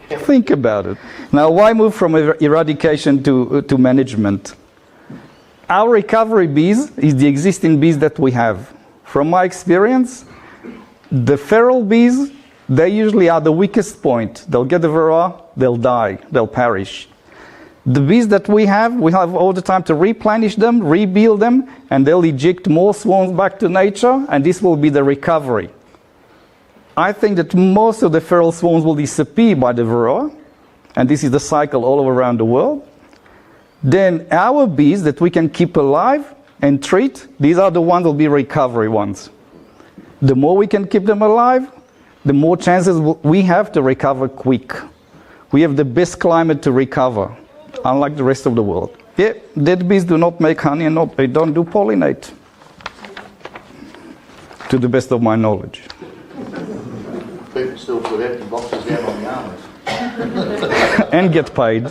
[SPEAKER 12] Think about it. Now, why move from eradication to management? Our recovery bees is the existing bees that we have. From my experience, the feral bees, they usually are the weakest point. They'll get the Varroa, they'll die, they'll perish. The bees that we have all the time to replenish them, rebuild them, and they'll eject more swarms back to nature, and this will be the recovery. I think that most of the feral swarms will disappear by the Varroa, and this is the cycle all around the world. Then our bees that we can keep alive and treat, these are the ones that will be recovery ones. The more we can keep them alive, the more chances we have to recover quick. We have the best climate to recover, unlike the rest of the world. Yeah, dead bees do not make honey and they don't do pollinate, to the best of my knowledge.
[SPEAKER 5] People still put empty boxes down on the armours.
[SPEAKER 12] And get paid.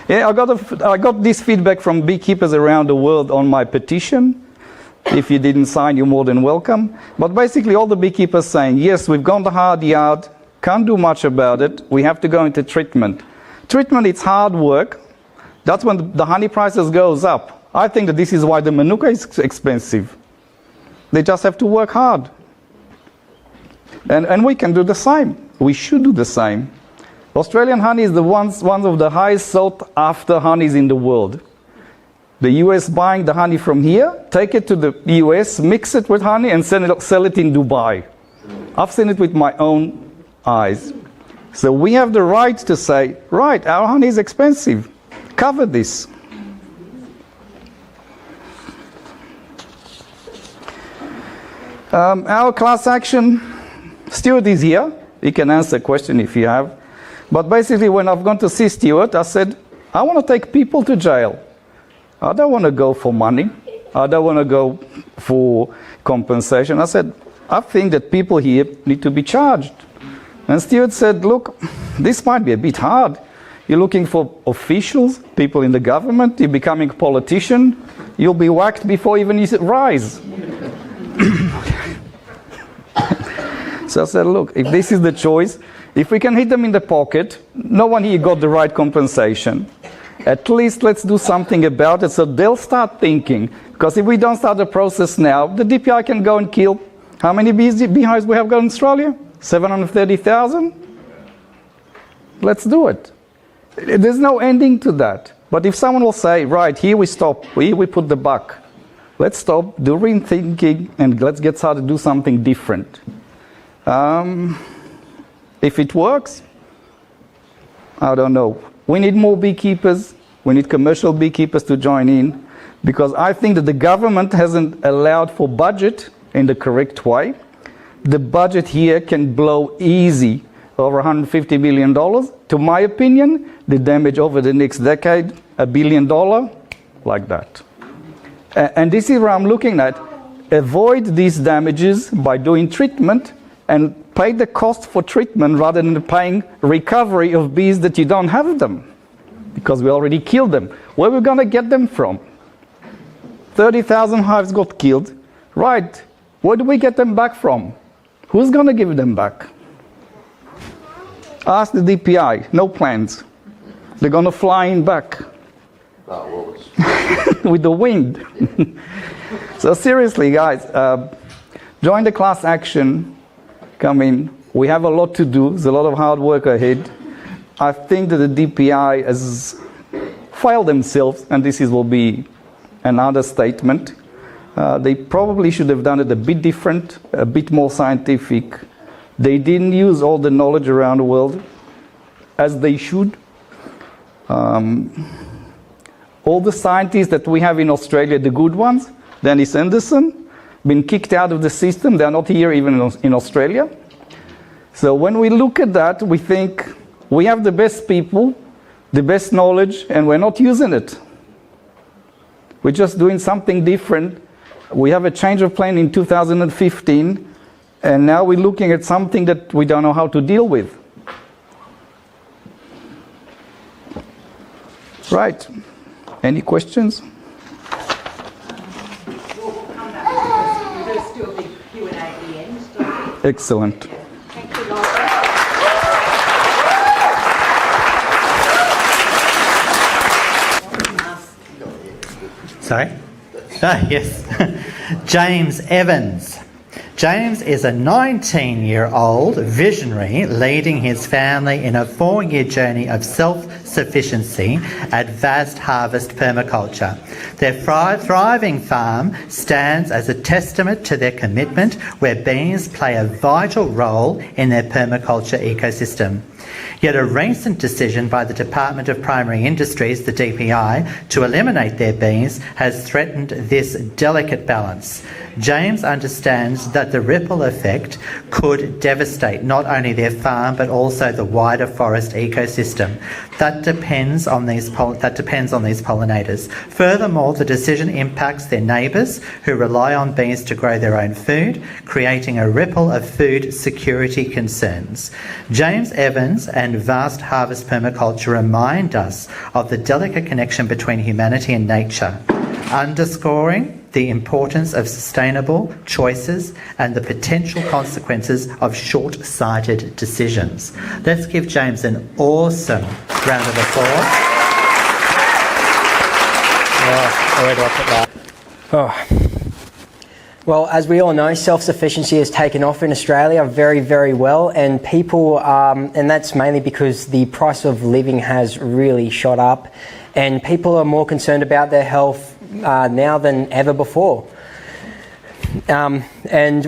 [SPEAKER 12] Yeah, I got this feedback from beekeepers around the world on my petition. If you didn't sign, you're more than welcome. But basically all the beekeepers saying, yes, we've gone the hard yard, can't do much about it, we have to go into treatment. Treatment, it's hard work. That's when the honey prices goes up. I think that this is why the Manuka is expensive. They just have to work hard. And we can do the same. We should do the same. Australian honey is one of the highest sought after honeys in the world. The US buying the honey from here, take it to the US, mix it with honey and sell it in Dubai. I've seen it with my own eyes. So we have the right to say, right, our honey is expensive. Cover this. Our class action, Stuart is here. He can answer a question if you have. But basically when I've gone to see Stuart, I said, I want to take people to jail. I don't want to go for money. I don't want to go for compensation. I said, I think that people here need to be charged. And Stuart said, look, this might be a bit hard. You're looking for officials, people in the government, you're becoming a politician, you'll be whacked before even you rise. So I said, look, if this is the choice, if we can hit them in the pocket, no one here got the right compensation. At least let's do something about it so they'll start thinking. Because if we don't start the process now, the DPI can go and kill how many beehives we have got in Australia? 730,000? Let's do it. There's no ending to that. But if someone will say, right, here we stop, here we put the buck. Let's stop, do rethinking, and let's get started to do something different. If it works, I don't know. We need more beekeepers. We need commercial beekeepers to join in, because I think that the government hasn't allowed for budget in the correct way. The budget here can blow easy over $150 million. To my opinion, the damage over the next decade, $1 billion, like that. And this is where I'm looking at. Avoid these damages by doing treatment and pay the cost for treatment rather than paying recovery of bees that you don't have them, because we already killed them. Where are we going to get them from? 30,000 hives got killed. Right, Where do we get them back from? Who's going to give them back? Ask the DPI, no plans. They're going to fly in back. With the wind. So seriously, guys, join the class action. Come in. We have a lot to do. There's a lot of hard work ahead. I think that the DPI has failed themselves, and this will be another statement. They probably should have done it a bit different, a bit more scientific. They didn't use all the knowledge around the world as they should. All the scientists that we have in Australia, the good ones, Dennis Anderson, been kicked out of the system. They're not here even in Australia. So when we look at that, we think we have the best people, the best knowledge, and we're not using it. We're just doing something different. We have a change of plan in 2015, and now we're looking at something that we don't know how to deal with. Right. Any questions?
[SPEAKER 2] We'll come back to this. We'll do a big Q&A at the end.
[SPEAKER 12] Excellent.
[SPEAKER 2] Thank you, Laura.
[SPEAKER 1] Sorry? Yes. James Evans. James is a 19-year-old visionary leading his family in a 4-year journey of self-sufficiency at vast harvest permaculture. Their thriving farm stands as a testament to their commitment, where bees play a vital role in their permaculture ecosystem. Yet a recent decision by the Department of Primary Industries, the DPI, to eliminate their bees has threatened this delicate balance. James understands that the ripple effect could devastate not only their farm but also the wider forest ecosystem. That depends on these pollinators. Furthermore, the decision impacts their neighbours who rely on bees to grow their own food, creating a ripple of food security concerns. James Evans and Vast Harvest Permaculture remind us of the delicate connection between humanity and nature, underscoring the importance of sustainable choices and the potential consequences of short-sighted decisions. Let's give James an awesome round of applause.
[SPEAKER 14] Where do I put that? Well, as we all know, self-sufficiency has taken off in Australia very, very well, and people, and that's mainly because the price of living has really shot up, and people are more concerned about their health now than ever before. And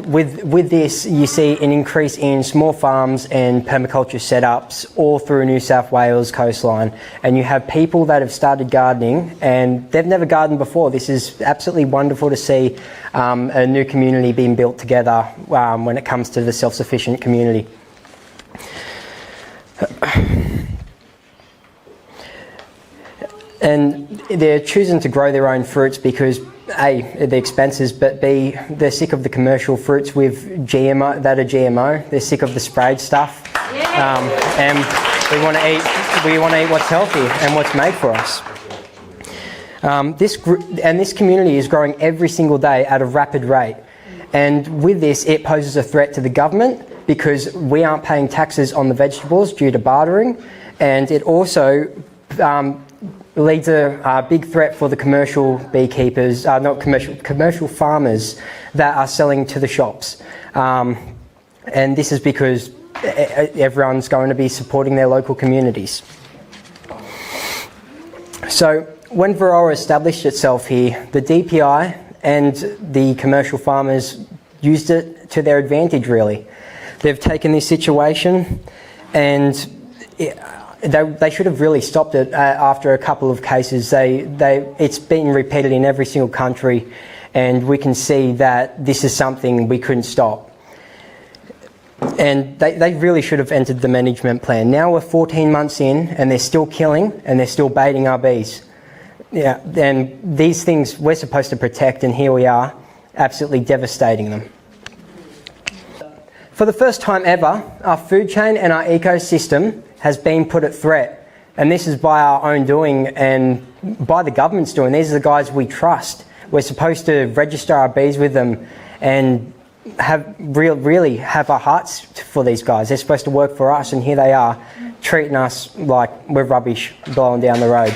[SPEAKER 14] with this, you see an increase in small farms and permaculture setups all through New South Wales coastline. And you have people that have started gardening and they've never gardened before. This is absolutely wonderful to see a new community being built together when it comes to the self-sufficient community. And they're choosing to grow their own fruits because A, the expenses, but B, they're sick of the commercial fruits with GMO that are GMO. They're sick of the sprayed stuff, and we want to eat what's healthy and what's made for us. This community is growing every single day at a rapid rate, and with this, it poses a threat to the government because we aren't paying taxes on the vegetables due to bartering, and it also leads a big threat for the commercial beekeepers, commercial farmers that are selling to the shops. And this is because everyone's going to be supporting their local communities. So when Varroa established itself here, the DPI and the commercial farmers used it to their advantage, really. They've taken this situation and they should have really stopped it after a couple of cases. It's been repeated in every single country, and we can see that this is something we couldn't stop. And they really should have entered the management plan. Now we're 14 months in, and they're still killing, and they're still baiting our bees. Yeah, and these things we're supposed to protect, and here we are, absolutely devastating them. For the first time ever, our food chain and our ecosystem has been put at threat. And this is by our own doing and by the government's doing. These are the guys we trust. We're supposed to register our bees with them, and really have our hearts for these guys. They're supposed to work for us, and here they are treating us like we're rubbish blowing down the road.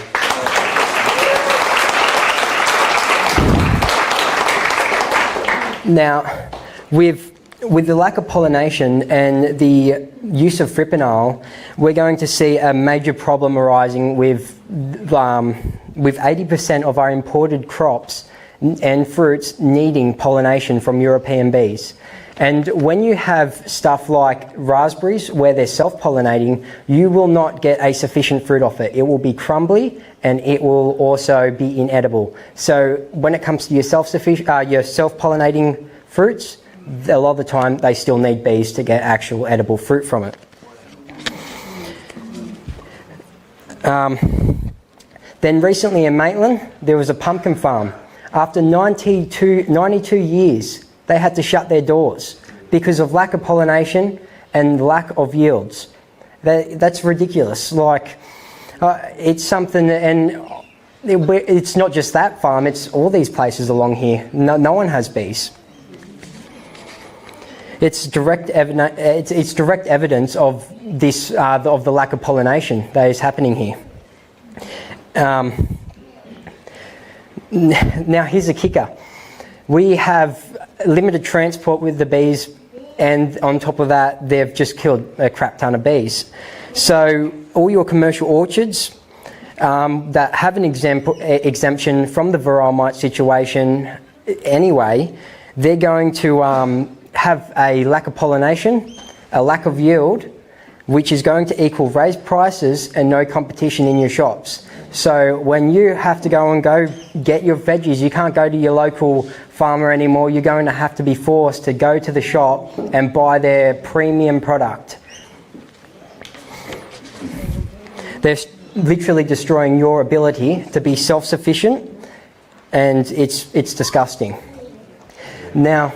[SPEAKER 14] Now, with the lack of pollination and the use of Fipronil, we're going to see a major problem arising with 80% of our imported crops and fruits needing pollination from European bees. And when you have stuff like raspberries where they're self-pollinating, you will not get a sufficient fruit off it. It will be crumbly and it will also be inedible. So when it comes to your self-pollinating fruits, a lot of the time they still need bees to get actual edible fruit from it. Then recently in Maitland, there was a pumpkin farm. After 92 years, they had to shut their doors because of lack of pollination and lack of yields. That's ridiculous. Like, it's something, and it's not just that farm, it's all these places along here. No one has bees. It's direct evidence of this, of the lack of pollination that is happening here. Now here's a kicker. We have limited transport with the bees, and on top of that, they've just killed a crap ton of bees. So all your commercial orchards that have an exemption from the Varroa Mite situation anyway, they're going to have a lack of pollination, a lack of yield, which is going to equal raised prices and no competition in your shops. So when you have to go get your veggies, you can't go to your local farmer anymore. You're going to have to be forced to go to the shop and buy their premium product. They're literally destroying your ability to be self-sufficient, and it's disgusting. Now,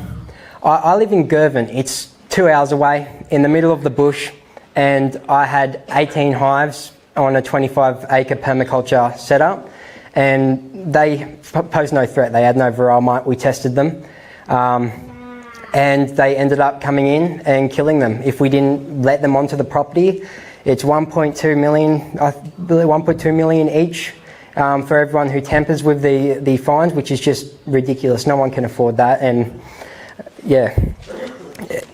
[SPEAKER 14] I live in Girvan. It's 2 hours away in the middle of the bush, and I had 18 hives on a 25-acre permaculture setup, and they posed no threat. They had no Varroa Mite. We tested them, and they ended up coming in and killing them. If we didn't let them onto the property, it's 1.2 million, I believe 1.2 million each for everyone who tampers with the fines, which is just ridiculous. No one can afford that, and yeah.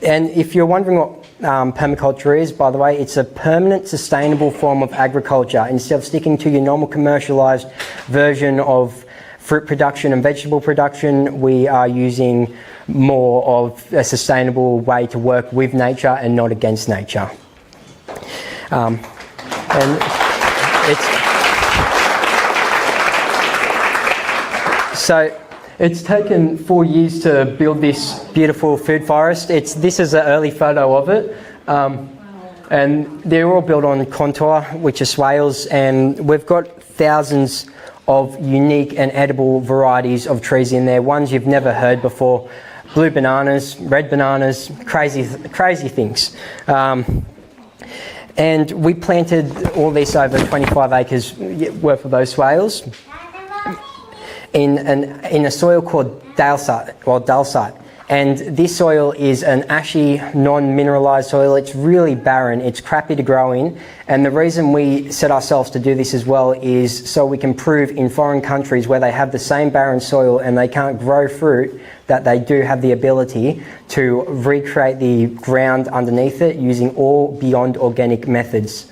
[SPEAKER 14] And if you're wondering what permaculture is, by the way, it's a permanent, sustainable form of agriculture. Instead of sticking to your normal commercialised version of fruit production and vegetable production, we are using more of a sustainable way to work with nature and not against nature. And it's taken 4 years to build this beautiful food forest. This is an early photo of it. And they're all built on contour, which are swales, and we've got thousands of unique and edible varieties of trees in there, ones you've never heard before. Blue bananas, red bananas, crazy things. And we planted all this over 25 acres worth of those swales in a soil called dulcite. And this soil is an ashy, non-mineralised soil. It's really barren. It's crappy to grow in. And the reason we set ourselves to do this as well is so we can prove in foreign countries where they have the same barren soil and they can't grow fruit that they do have the ability to recreate the ground underneath it using all beyond organic methods.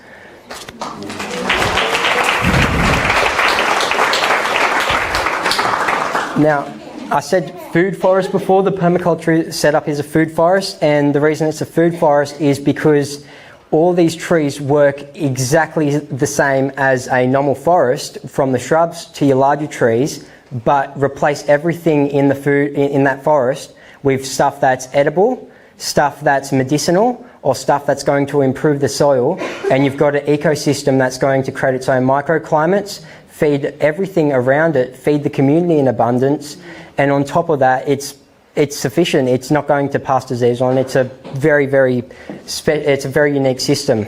[SPEAKER 14] Now, I said food forest before. The permaculture setup is a food forest, and the reason it's a food forest is because all these trees work exactly the same as a normal forest, from the shrubs to your larger trees, but replace everything in that forest with stuff that's edible, stuff that's medicinal, or stuff that's going to improve the soil, and you've got an ecosystem that's going to create its own microclimates, feed everything around it, feed the community in abundance, and on top of that, it's sufficient. It's not going to pass disease on. It's a very unique system.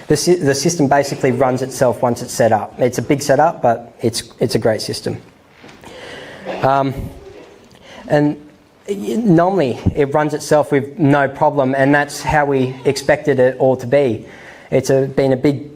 [SPEAKER 14] The system basically runs itself once it's set up. It's a big setup, but it's a great system. And normally it runs itself with no problem, and that's how we expected it all to be. It's been a big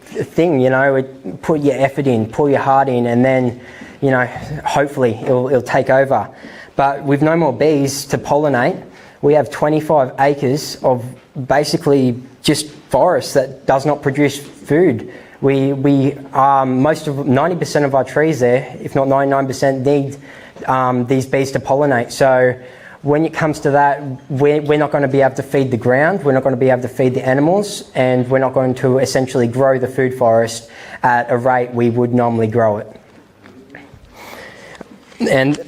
[SPEAKER 14] thing, you know. Put your effort in, pour your heart in, and then, you know, hopefully it'll take over. But with no more bees to pollinate, we have 25 acres of basically just forest that does not produce food. We 90% of our trees there, if not 99%, need these bees to pollinate. So when it comes to that, we're not going to be able to feed the ground, we're not going to be able to feed the animals, and we're not going to essentially grow the food forest at a rate we would normally grow it. And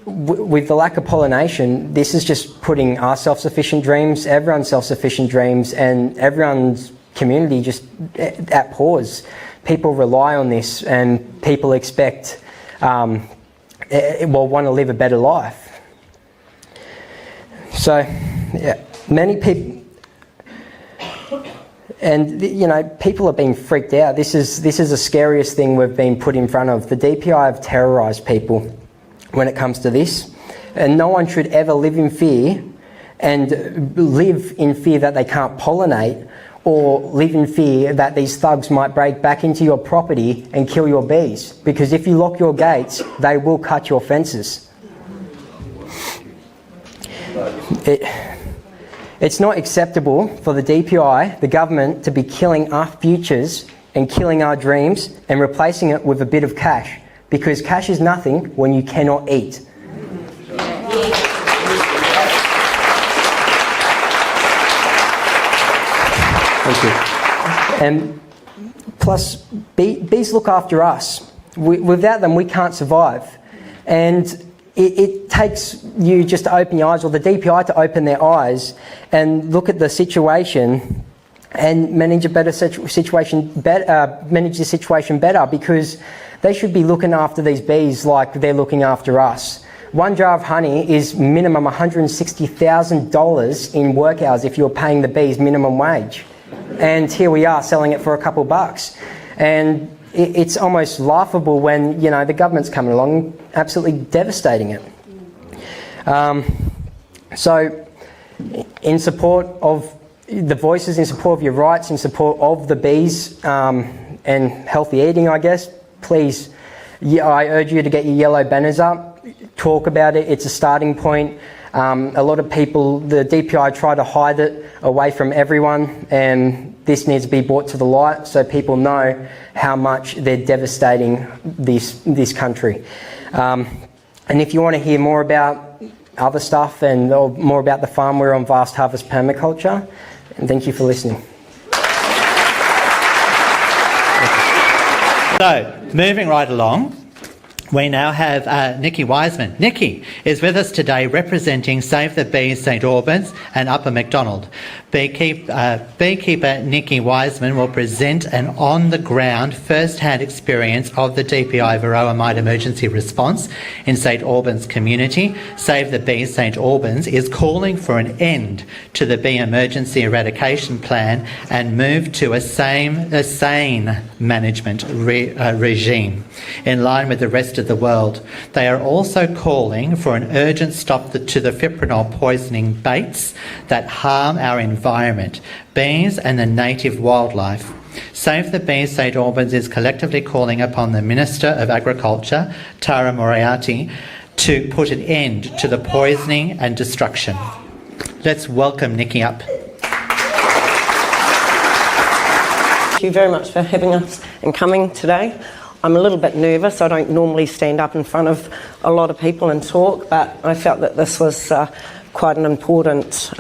[SPEAKER 14] with the lack of pollination, this is just putting our self-sufficient dreams, everyone's self-sufficient dreams, and everyone's community just at pause. People rely on this, and people expect, want to live a better life. So, yeah, many people, and you know, people are being freaked out. This is the scariest thing we've been put in front of. The DPI have terrorised people when it comes to this, and no one should ever live in fear that they can't pollinate, or live in fear that these thugs might break back into your property and kill your bees, because if you lock your gates, they will cut your fences. It's not acceptable for the DPI, the government, to be killing our futures and killing our dreams and replacing it with a bit of cash, because cash is nothing when you cannot eat. Thank you. And plus, bees look after us. Without them, we can't survive. And it takes you just to open your eyes, or the DPI to open their eyes and look at the situation and manage the situation better, because they should be looking after these bees like they're looking after us. One jar of honey is minimum $160,000 in work hours if you're paying the bees minimum wage. And here we are selling it for a couple bucks. And it's almost laughable when, you know, the government's coming along, absolutely devastating it. So, in support of the voices, in support of your rights, in support of the bees and healthy eating, I guess, please, I urge you to get your yellow banners up, talk about it. It's a starting point. A lot of people, the DPI try to hide it away from everyone, and this needs to be brought to the light so people know how much they're devastating this country. And if you want to hear more about other stuff and more about the farm, we're on Vast Harvest Permaculture. And thank you for listening.
[SPEAKER 1] So, moving right along, we now have Nikki Wiseman. Nikki is with us today representing Save the Bees St Albans and Upper Macdonald. Beekeeper Nikki Wiseman will present an on-the-ground first-hand experience of the DPI Varroa Mite emergency response in St Albans community. Save the Bees St Albans is calling for an end to the bee emergency eradication plan and move to a sane management regime in line with the rest of the world. They are also calling for an urgent stop to the Fipronil poisoning baits that harm our environment, bees and the native wildlife. Save the Bees St Albans is collectively calling upon the Minister of Agriculture, Tara Moriarty, to put an end to the poisoning and destruction. Let's welcome Nikki up.
[SPEAKER 15] Thank you very much for having us and coming today. I'm a little bit nervous. I don't normally stand up in front of a lot of people and talk, but I felt that this was quite an important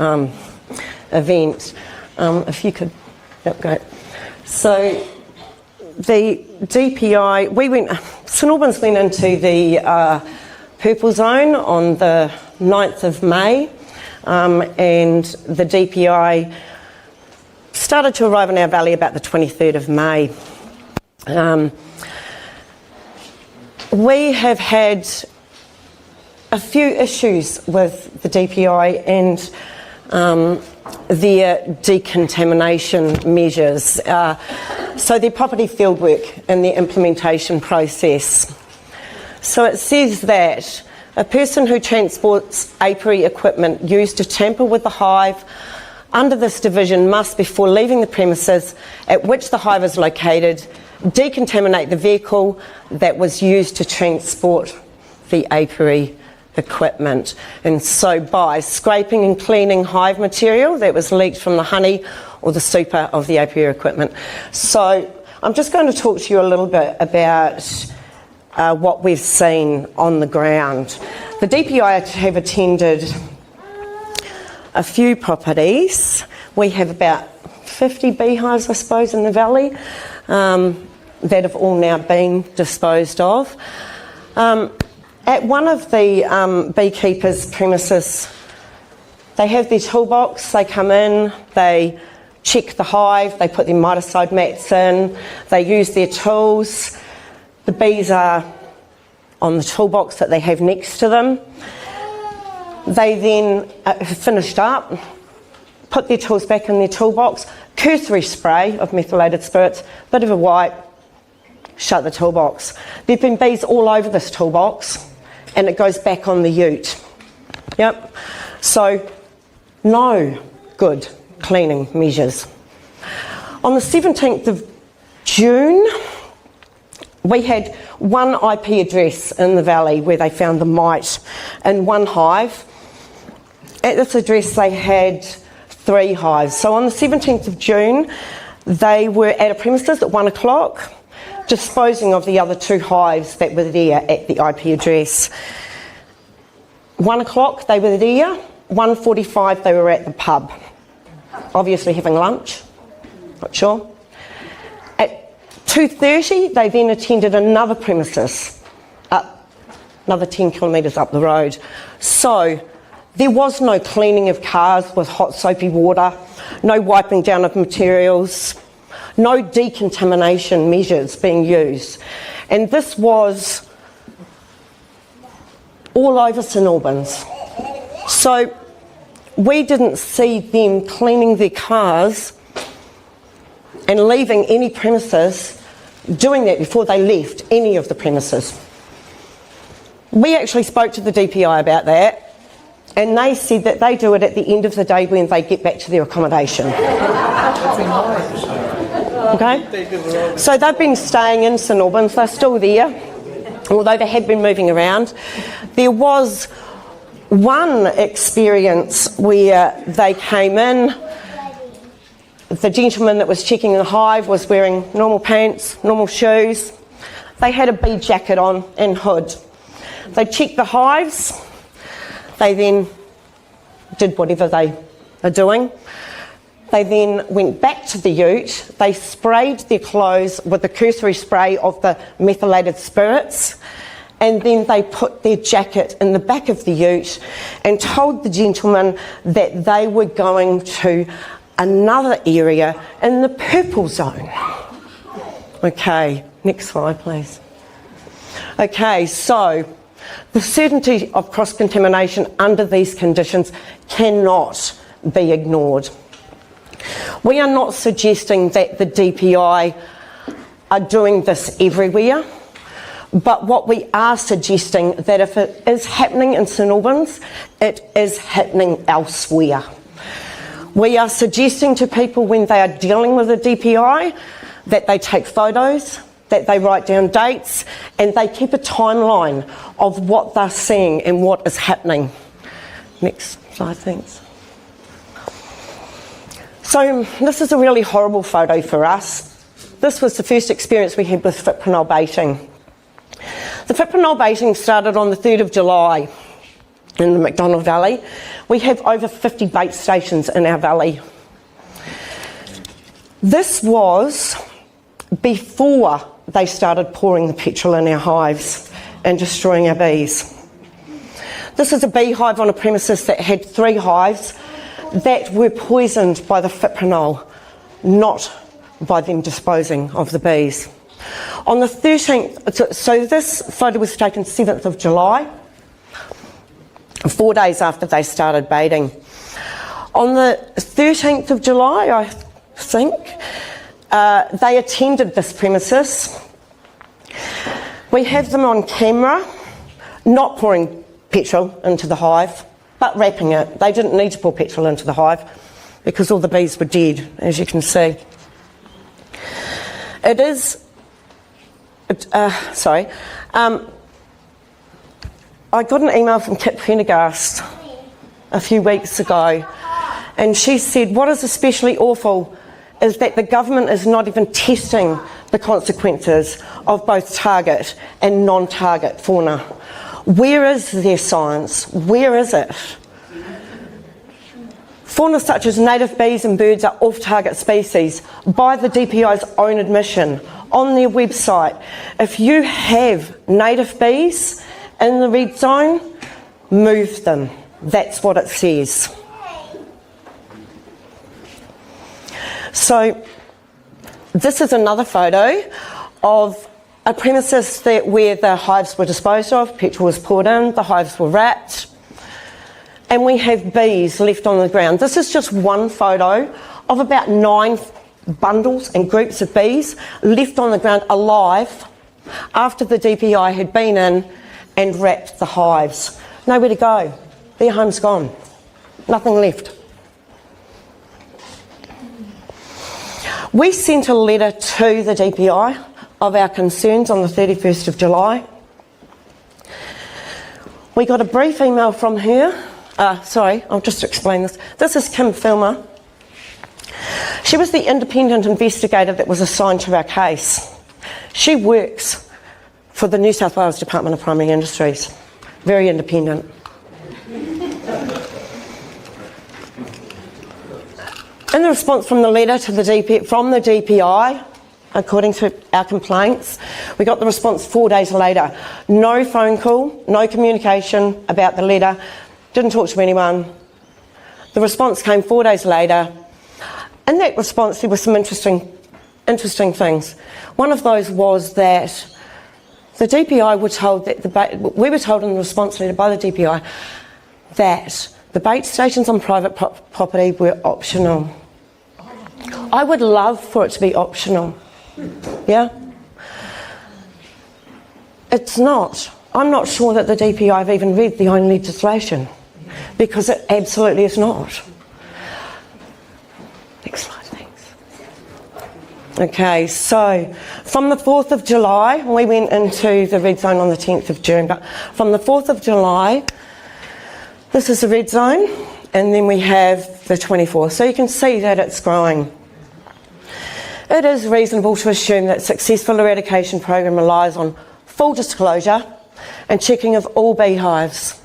[SPEAKER 15] event. If you could, yep, great. So the DPI, St Albans went into the purple zone on the 9th of May, and the DPI started to arrive in our valley about the 23rd of May. We have had a few issues with the DPI and their decontamination measures. So their property fieldwork and their implementation process. So it says that a person who transports apiary equipment used to tamper with the hive under this division must, before leaving the premises at which the hive is located, decontaminate the vehicle that was used to transport the apiary equipment. And so by scraping and cleaning hive material that was leaked from the honey or the super of the apiary equipment. So I'm just going to talk to you a little bit about what we've seen on the ground. The DPI have attended a few properties. We have about 50 beehives, I suppose, in the valley that have all now been disposed of. At one of the beekeepers' premises, they have their toolbox. They come in, they check the hive, they put their miticide mats in, they use their tools. The bees are on the toolbox that they have next to them. They then finished up, put their tools back in their toolbox, cursory spray of methylated spirits, bit of a wipe, shut the toolbox. There have been bees all over this toolbox, and it goes back on the ute. Yep. So, no good cleaning measures. On the 17th of June, we had one IP address in the valley where they found the mite in one hive. At this address, they had 3 hives. So on the 17th of June, they were at a premises at 1 o'clock, disposing of the other 2 hives that were there at the IP address. 1 o'clock, they were there. 1:45, they were at the pub, obviously having lunch, not sure. At 2:30, they then attended another premises, another 10 kilometres up the road. So there was no cleaning of cars with hot soapy water, no wiping down of materials, no decontamination measures being used. And this was all over St Albans. So we didn't see them cleaning their cars and leaving any premises, doing that before they left any of the premises. We actually spoke to the DPI about that, and they said that they do it at the end of the day when they get back to their accommodation. Okay? So they've been staying in St Albans, they're still there, although they had been moving around. There was one experience where they came in, the gentleman that was checking the hive was wearing normal pants, normal shoes. They had a bee jacket on and hood. They checked the hives. They then did whatever they are doing. They then went back to the ute. They sprayed their clothes with the cursory spray of the methylated spirits, and then they put their jacket in the back of the ute and told the gentleman that they were going to another area in the purple zone. Okay, next slide please. Okay, so the certainty of cross-contamination under these conditions cannot be ignored. We are not suggesting that the DPI are doing this everywhere, but what we are suggesting that if it is happening in St Albans, it is happening elsewhere. We are suggesting to people when they are dealing with a DPI that they take photos, that they write down dates, and they keep a timeline of what they're seeing and what is happening. Next slide, thanks. So this is a really horrible photo for us. This was the first experience we had with Fipronil baiting. The Fipronil baiting started on the 3rd of July in the McDonnell Valley. We have over 50 bait stations in our valley. This was before they started pouring the petrol in our hives and destroying our bees. This is a beehive on a premises that had 3 hives that were poisoned by the Fipronil, not by them disposing of the bees. On the 13th, so this photo was taken 7th of July, 4 days after they started baiting. On the 13th of July, I think, they attended this premises. We have them on camera, not pouring petrol into the hive, but wrapping it. They didn't need to pour petrol into the hive because all the bees were dead, as you can see. It is, I got an email from Kit Pendergast a few weeks ago, and she said, what is especially awful is that the government is not even testing the consequences of both target and non-target fauna. Where is their science? Where is it? Fauna such as native bees and birds are off-target species by the DPI's own admission on their website. If you have native bees in the red zone, move them. That's what it says. So this is another photo of a premises where the hives were disposed of, petrol was poured in, the hives were wrapped, and we have bees left on the ground. This is just one photo of about 9 bundles and groups of bees left on the ground alive after the DPI had been in and wrapped the hives. Nowhere to go. Their home's gone. Nothing left. We sent a letter to the DPI of our concerns on the 31st of July. We got a brief email from her. I'll just explain this. This is Kim Filmer. She was the independent investigator that was assigned to our case. She works for the New South Wales Department of Primary Industries. Very independent. In the response from the letter to the DPI, according to our complaints, we got the response 4 days later. No phone call, no communication about the letter, didn't talk to anyone. The response came 4 days later. In that response, there were some interesting things. One of those was that the DPI were told that we were told in the response letter by the DPI that the bait stations on private property were optional. I would love for it to be optional. Yeah? It's not. I'm not sure that the DPI have even read the own legislation, because it absolutely is not. Next slide, thanks. Okay, so from the 4th of July, we went into the red zone on the 10th of June, but from the 4th of July, this is the red zone, and then we have the 24th. So you can see that it's growing. It is reasonable to assume that successful eradication program relies on full disclosure and checking of all beehives.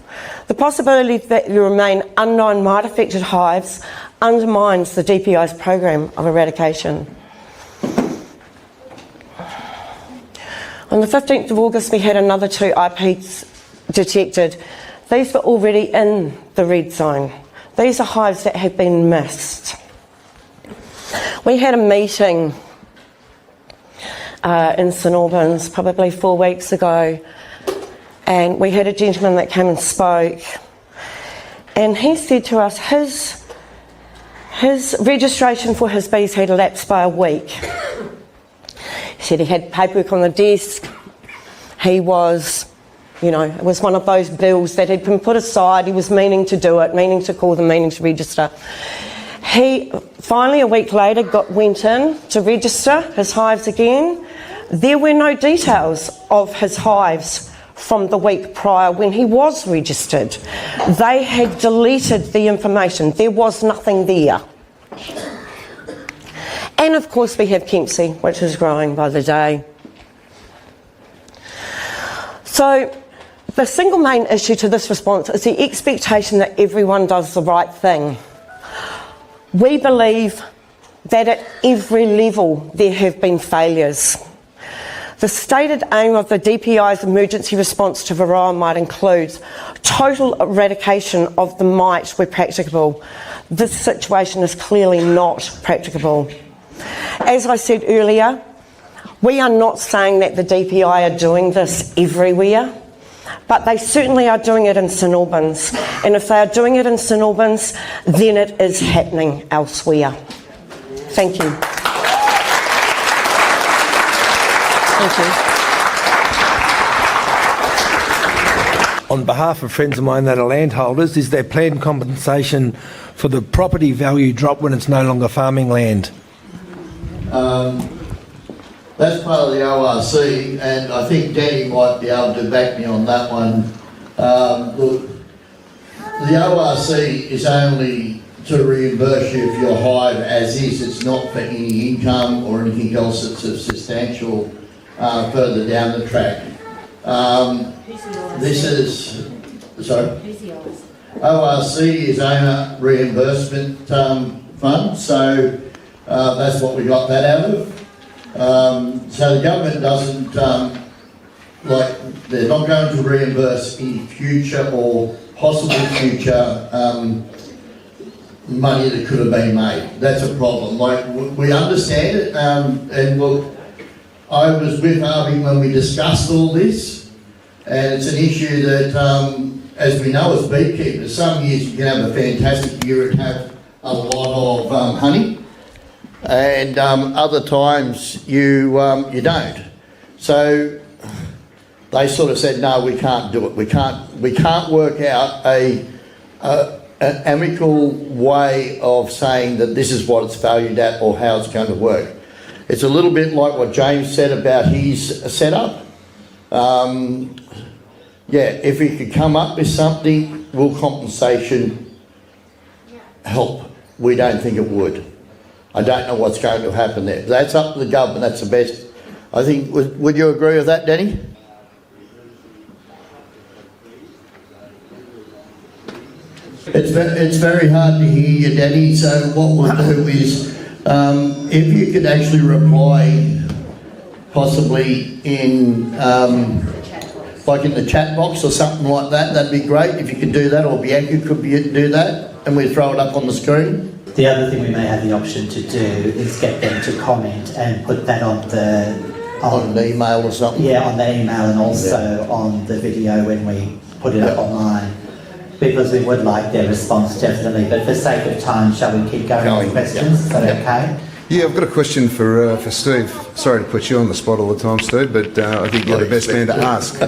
[SPEAKER 15] The possibility that there remain unknown mite-affected hives undermines the DPI's program of eradication. On the 15th of August, we had another 2 IPs detected. These were already in the red zone. These are hives that have been missed. We had a meeting in St Albans probably 4 weeks ago, and we had a gentleman that came and spoke, and he said to us his registration for his bees had elapsed by a week. He said he had paperwork on the desk. He was, it was one of those bills that had been put aside. He was meaning to do it, meaning to call them, meaning to register. He finally, a week later, went in to register his hives again. There were no details of his hives from the week prior when he was registered. They had deleted the information. There was nothing there. And of course we have Kempsey, which is growing by the day. So the single main issue to this response is the expectation that everyone does the right thing. We believe that at every level there have been failures. The stated aim of the DPI's emergency response to Varroa Mite includes total eradication of the mite where practicable. This situation is clearly not practicable. As I said earlier, we are not saying that the DPI are doing this everywhere, but they certainly are doing it in St Albans. And if they are doing it in St Albans, then it is happening elsewhere. Thank you. Thank you.
[SPEAKER 11] on behalf of friends of mine that are landholders, is there planned compensation for the property value drop when it's no longer farming land?
[SPEAKER 5] That's part of the ORC, and I think Danny might be able to back me on that one. Look, the ORC is only to reimburse you for your hive as is. It's not for any income or anything else that's substantial further down the track. This is, sorry? ORC is owner reimbursement fund, so that's what we got that out of. So the government doesn't, they're not going to reimburse any future or possible future money that could have been made. That's a problem. Like, we understand it, and look, I was with Harvey when we discussed all this, and it's an issue that, as we know as beekeepers, some years you can have a fantastic year and have a lot of honey, and other times you don't. So they sort of said, no, we can't do it. We can't work out an amicable way of saying that this is what it's valued at or how it's going to work. It's a little bit like what James said about his setup. Yeah, if he could come up with something, will compensation help? We don't think it would. I don't know what's going to happen there. That's up to the government. That's the best. I think, would you agree with that, Danny? It's very hard to hear you, Danny, so what we'll do is, if you could actually reply possibly in, like in the chat box or something like that, that'd be great if you could do that, or Bianca could do that, and we throw it up on the screen.
[SPEAKER 16] The other thing we may have the option to do is get them to comment and put that on an
[SPEAKER 5] email or something.
[SPEAKER 16] Yeah, on the email and also on the video when we put it up online, because we would like their response definitely. But for sake of time, shall we keep going with questions? Is that okay?
[SPEAKER 17] Yeah, I've got a question for Steve. Sorry to put you on the spot all the time, Steve, but I think you're the best man to ask.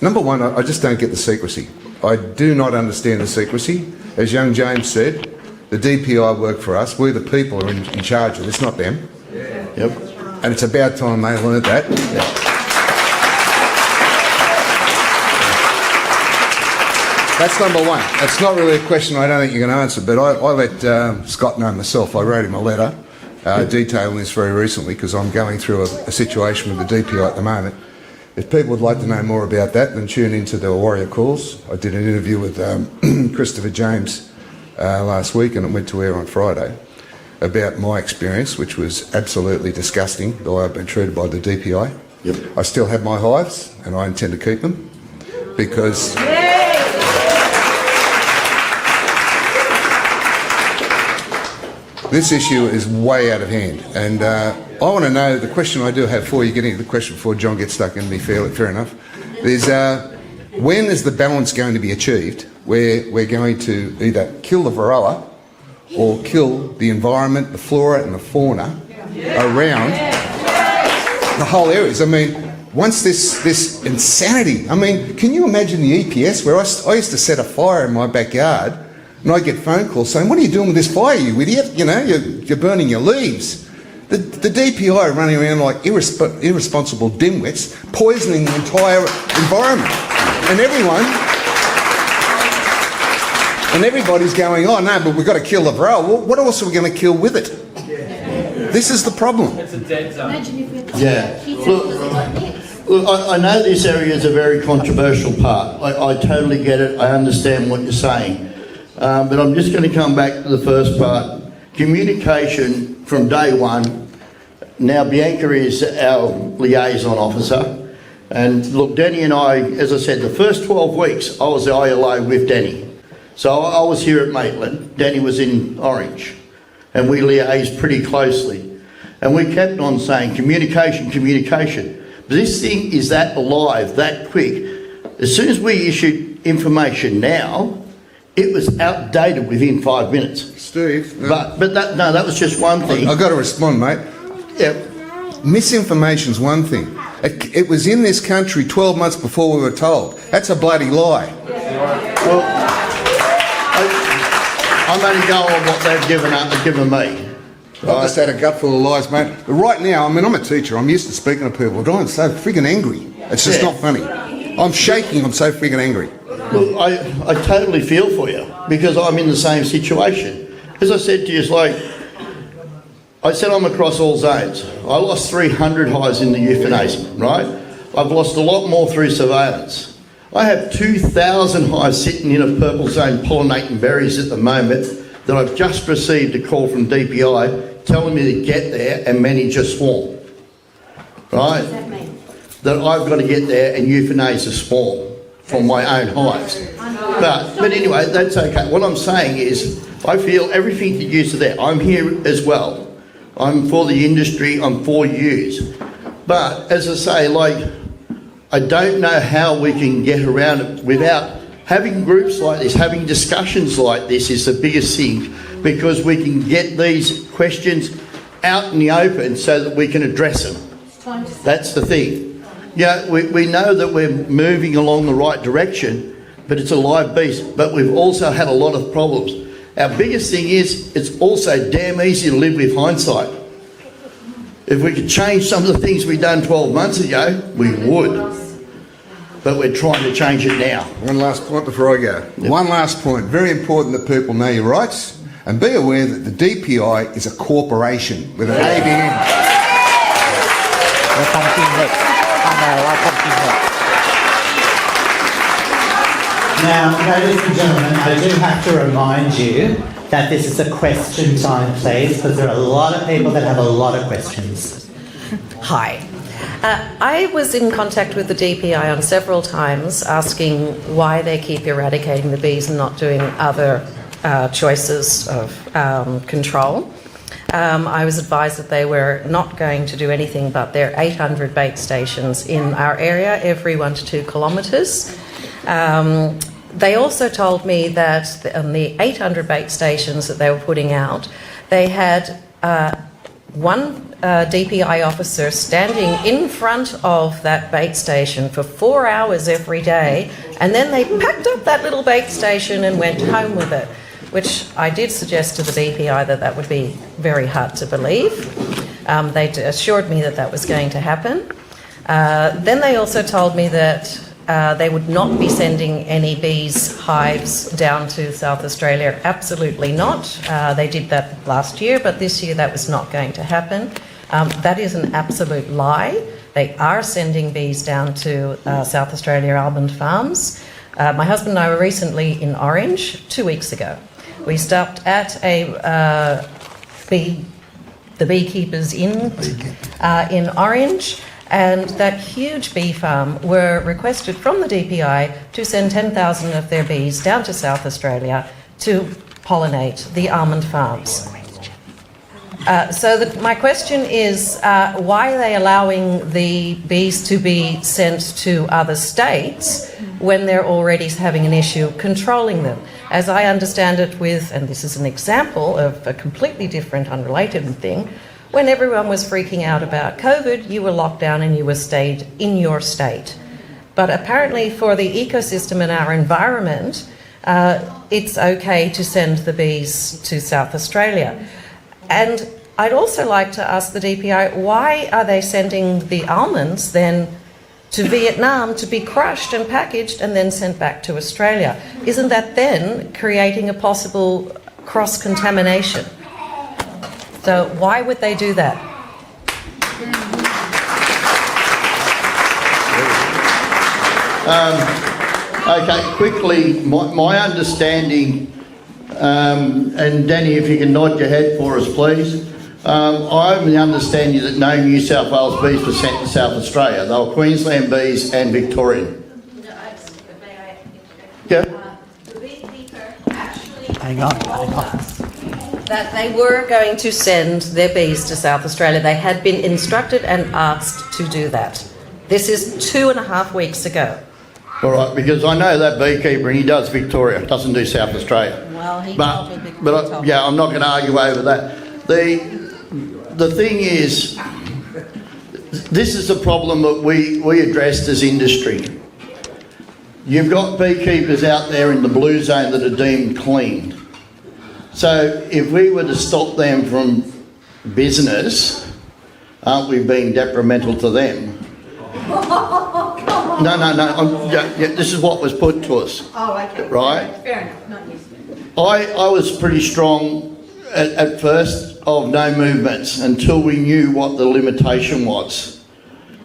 [SPEAKER 17] Number one, I just don't get the secrecy. I do not understand the secrecy. As young James said, the DPI work for us. We, the people, are in charge of this, not them. Yep. And it's about time they learned that. That's number one. That's not really a question I don't think you can answer, but I let Scott know myself. I wrote him a letter detailing this very recently because I'm going through a situation with the DPI at the moment. If people would like to know more about that, then tune into the Warrior Calls. I did an interview with Christopher James last week, and it went to air on Friday, about my experience, which was absolutely disgusting, the way I've been treated by the DPI. Yep. I still have my hives, and I intend to keep them, because... This issue is way out of hand, and I want to know, the question I do have for you, getting to the question before John gets stuck in me, fair enough, is when is the balance going to be achieved where we're going to either kill the Varroa or kill the environment, the flora and the fauna around the whole areas? I mean, once this insanity, I mean, can you imagine the EPS where I used to set a fire in my backyard and I get phone calls saying, what are you doing with this fire, you idiot? You know, you're burning your leaves. The DPI are running around like irresponsible dimwits, poisoning the entire environment. And everybody's going, oh no, but we've got to kill the Varroa. Well, what else are we going to kill with it? This is the problem.
[SPEAKER 6] It's a dead zone.
[SPEAKER 5] Yeah. Look, I know this area is a very controversial part. I totally get it. I understand what you're saying. But I'm just going to come back to the first part. Communication from day one. Now Bianca is our liaison officer. And look, Danny and I, as I said, the first 12 weeks I was the ILO with Danny. So I was here at Maitland. Danny was in Orange. And we liaised pretty closely. And we kept on saying communication. But this thing is that alive, that quick. As soon as we issued information now, it was outdated within 5 minutes.
[SPEAKER 17] Steve?
[SPEAKER 5] But that was just one thing.
[SPEAKER 17] I've got to respond, mate.
[SPEAKER 5] Yep.
[SPEAKER 17] Misinformation's one thing. It was in this country 12 months before we were told. That's a bloody lie.
[SPEAKER 5] Well, I'm only going on what they've given me.
[SPEAKER 17] I've just had a gut full of lies, mate. But right now, I mean, I'm a teacher. I'm used to speaking to people, but I'm so friggin' angry. It's just not funny. I'm shaking. I'm so friggin' angry.
[SPEAKER 5] Well, I totally feel for you because I'm in the same situation. As I said to you, it's like, I said I'm across all zones. I lost 300 hives in the euthanasium, right? I've lost a lot more through surveillance. I have 2,000 hives sitting in a purple zone pollinating berries at the moment that I've just received a call from DPI telling me to get there and manage a swarm, right? What does that mean? That I've got to get there and euthanize a swarm from my own hives. But anyway, that's okay. What I'm saying is I feel everything that you said there. I'm here as well. I'm for the industry, I'm for yous. But as I say, like, I don't know how we can get around it without having groups like this, having discussions like this is the biggest thing, because we can get these questions out in the open so that we can address them. That's the thing. Yeah, we know that we're moving along the right direction, but it's a live beast. But we've also had a lot of problems. Our biggest thing is it's also damn easy to live with hindsight. If we could change some of the things we've done 12 months ago, we would. But we're trying to change it now.
[SPEAKER 17] One last point before I go. Yep. One last point. Very important that people know your rights and be aware that the DPI is a corporation with an A at the end.
[SPEAKER 16] We'll come to you next. I'll come to you next. Now, ladies and gentlemen, I do have to remind you that this is a question time, please, because there are a lot of people that have a lot of questions.
[SPEAKER 18] Hi. I was in contact with the DPI on several times asking why they keep eradicating the bees and not doing other choices of control. I was advised that they were not going to do anything but their 800 bait stations in our area every 1 to 2 kilometres. They also told me that on the 800 bait stations that they were putting out, they had one DPI officer standing in front of that bait station for 4 hours every day, and then they packed up that little bait station and went home with it, which I did suggest to the DPI that would be very hard to believe. They assured me that that was going to happen. Then they also told me that they would not be sending any bees hives down to South Australia. Absolutely not. They did that last year, but this year that was not going to happen. That is an absolute lie. They are sending bees down to South Australia almond farms. My husband and I were recently in Orange 2 weeks ago. We stopped at the beekeepers inn in Orange, and that huge bee farm were requested from the DPI to send 10,000 of their bees down to South Australia to pollinate the almond farms. My question is, why are they allowing the bees to be sent to other states when they're already having an issue controlling them? As I understand it and this is an example of a completely different, unrelated thing, when everyone was freaking out about COVID, you were locked down and you were stayed in your state. But apparently for the ecosystem and our environment, it's okay to send the bees to South Australia. And I'd also like to ask the DPI, why are they sending the almonds then to Vietnam to be crushed and packaged and then sent back to Australia? Isn't that then creating a possible cross-contamination? So why would they do that?
[SPEAKER 5] Okay, quickly, my understanding, and Danny, if you can nod your head for us, please. I have the understanding that no New South Wales bees were sent to South Australia. They were Queensland bees and Victorian. Yeah.
[SPEAKER 18] The beekeeper actually
[SPEAKER 16] Hang on.
[SPEAKER 18] that they were going to send their bees to South Australia. They had been instructed and asked to do that. This is 2.5 weeks ago.
[SPEAKER 5] All right, because I know that beekeeper and he does Victoria, doesn't do South Australia.
[SPEAKER 18] Well, he told me.
[SPEAKER 5] I'm not going to argue over that. The thing is, this is a problem that we addressed as industry. You've got beekeepers out there in the blue zone that are deemed clean. So if we were to stop them from business, aren't we being detrimental to them? No. This is what was put to us.
[SPEAKER 6] Oh, okay.
[SPEAKER 5] Right?
[SPEAKER 6] Fair enough. Not used to it.
[SPEAKER 5] I was pretty strong at first of no movements until we knew what the limitation was.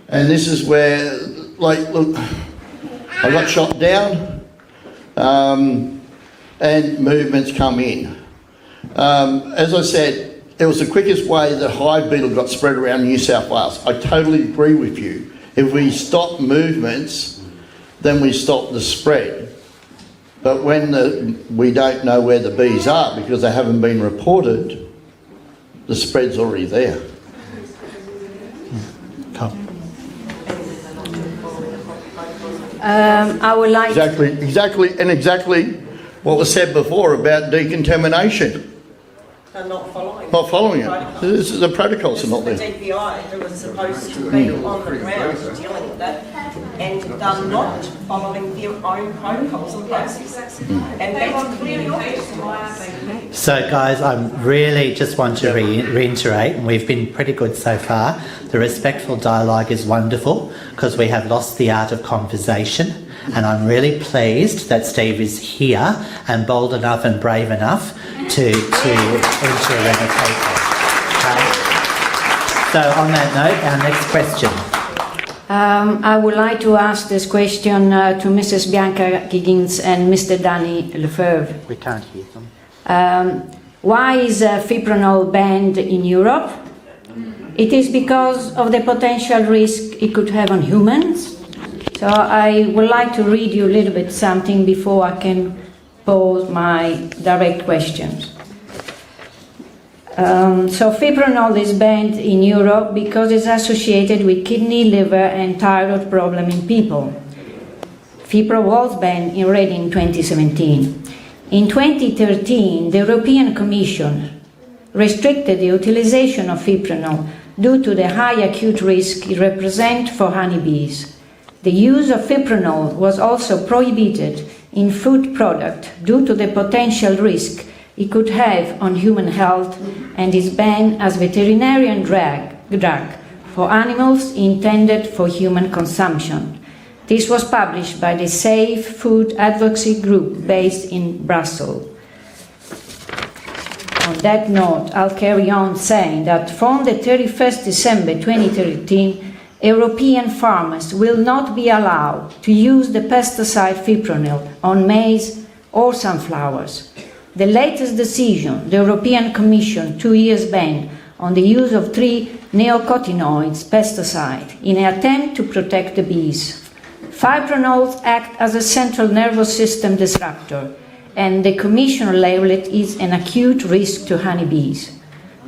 [SPEAKER 5] And this is where, like, look, I got shot down and movements come in. As I said, it was the quickest way that hive beetle got spread around New South Wales. I totally agree with you. If we stop movements, then we stop the spread. But when we don't know where the bees are because they haven't been reported, the spread's already there.
[SPEAKER 19] I would like
[SPEAKER 5] Exactly what was said before about decontamination.
[SPEAKER 8] And not following.
[SPEAKER 5] Not following it. The protocols are not
[SPEAKER 8] The
[SPEAKER 5] there.
[SPEAKER 8] DPI who was supposed to be on the ground dealing with that and they're not following their own protocols and processes. And that's clearly obvious.
[SPEAKER 1] So guys, I really just want to reiterate, and we've been pretty good so far, the respectful dialogue is wonderful because we have lost the art of conversation, and I'm really pleased that Steve is here and bold enough and brave enough to enter eradication. Okay? So on that note, our next question.
[SPEAKER 19] I would like to ask this question to Mrs. Bianca Giggins and Mr. Danny Lefebvre.
[SPEAKER 1] We can't hear them.
[SPEAKER 19] Why is Fipronil banned in Europe? It is because of the potential risk it could have on humans. So I would like to read you a little bit something before I can pose my direct questions. So Fipronil is banned in Europe because it's associated with kidney, liver and thyroid problem in people. Fipro was banned already in 2017. In 2013, the European Commission restricted the utilization of Fipronil due to the high acute risk it represents for honeybees. The use of Fipronil was also prohibited in food products due to the potential risk it could have on human health and is banned as veterinarian drug for animals intended for human consumption. This was published by the Safe Food Advocacy Group based in Brussels. On that note, I'll carry on saying that from the 31st December 2013, European farmers will not be allowed to use the pesticide Fipronil on maize or sunflowers. The latest decision, the European Commission 2 years ban on the use of 3 neonicotinoids pesticide in an attempt to protect the bees. Fipronils act as a central nervous system disruptor, and the Commission labeled it as an acute risk to honeybees.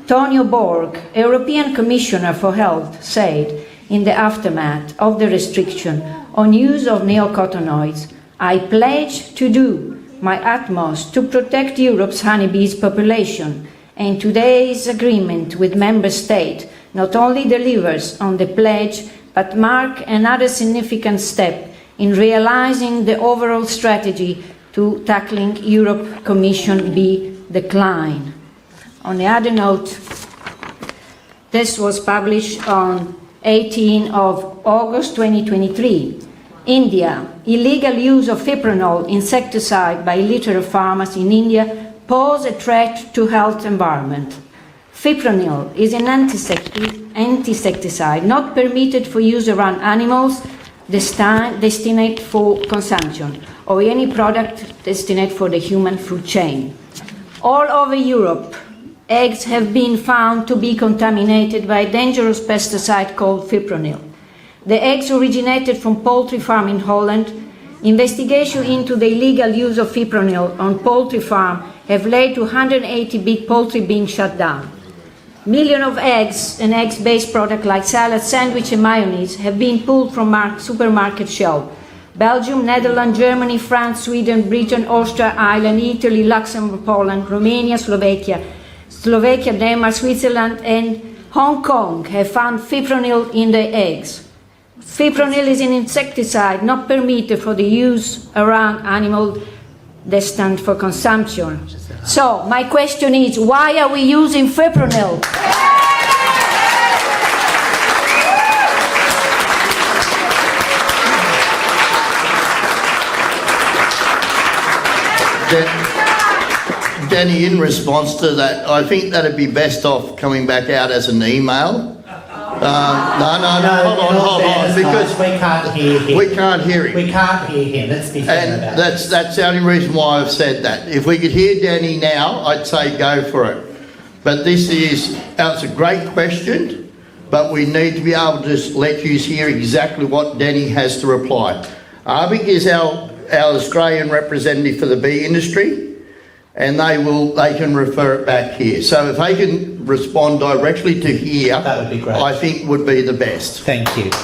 [SPEAKER 19] Tonio Borg, European Commissioner for Health, said in the aftermath of the restriction on use of neonicotinoids, "I pledge to do my utmost to protect Europe's honeybees population, and today's agreement with Member States not only delivers on the pledge but marks another significant step in realising the overall strategy to tackling Europe Commission bee decline." On the other note, this was published on 18 of August 2023. India, illegal use of Fipronil insecticide by litter farmers in India pose a threat to health environment. Fipronil is an insecticide not permitted for use around animals destined for consumption or any product destined for the human food chain. All over Europe, eggs have been found to be contaminated by a dangerous pesticide called Fipronil. The eggs originated from poultry farm in Holland. Investigation into the illegal use of Fipronil on poultry farm have led to 180 big poultry being shut down. Millions of eggs and eggs-based products like salad, sandwich and mayonnaise have been pulled from supermarket shelves. Belgium, Netherlands, Germany, France, Sweden, Britain, Austria, Ireland, Italy, Luxembourg, Poland, Romania, Slovakia, Denmark, Switzerland and Hong Kong have found fipronil in the eggs. Fipronil is an insecticide not permitted for the use around animal destined for consumption. So my question is, why are we using fipronil?
[SPEAKER 5] Danny, in response to that, I think that'd be best off coming back out as an email. Hold on, because
[SPEAKER 1] we can't hear him.
[SPEAKER 5] We can't hear him.
[SPEAKER 1] We can't hear him. Let's be fair
[SPEAKER 5] And
[SPEAKER 1] about
[SPEAKER 5] that's the only reason why I've said that. If we could hear Danny now, I'd say go for it. But that's a great question, but we need to be able to let you hear exactly what Danny has to reply. Arvik is our Australian representative for the bee industry, and they can refer it back here. So if they can respond directly to here,
[SPEAKER 1] that would be great.
[SPEAKER 5] I think would be the best.
[SPEAKER 1] Thank you.
[SPEAKER 17] John,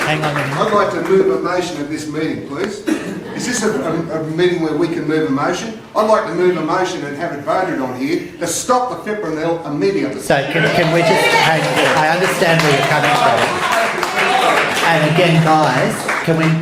[SPEAKER 1] hang on a minute.
[SPEAKER 17] I'd like to move a motion at this meeting, please. Is this a meeting where we can move a motion? I'd like to move a motion and have it voted on here to stop the fipronil immediately.
[SPEAKER 1] So can we just I understand where you're coming from. And again, guys,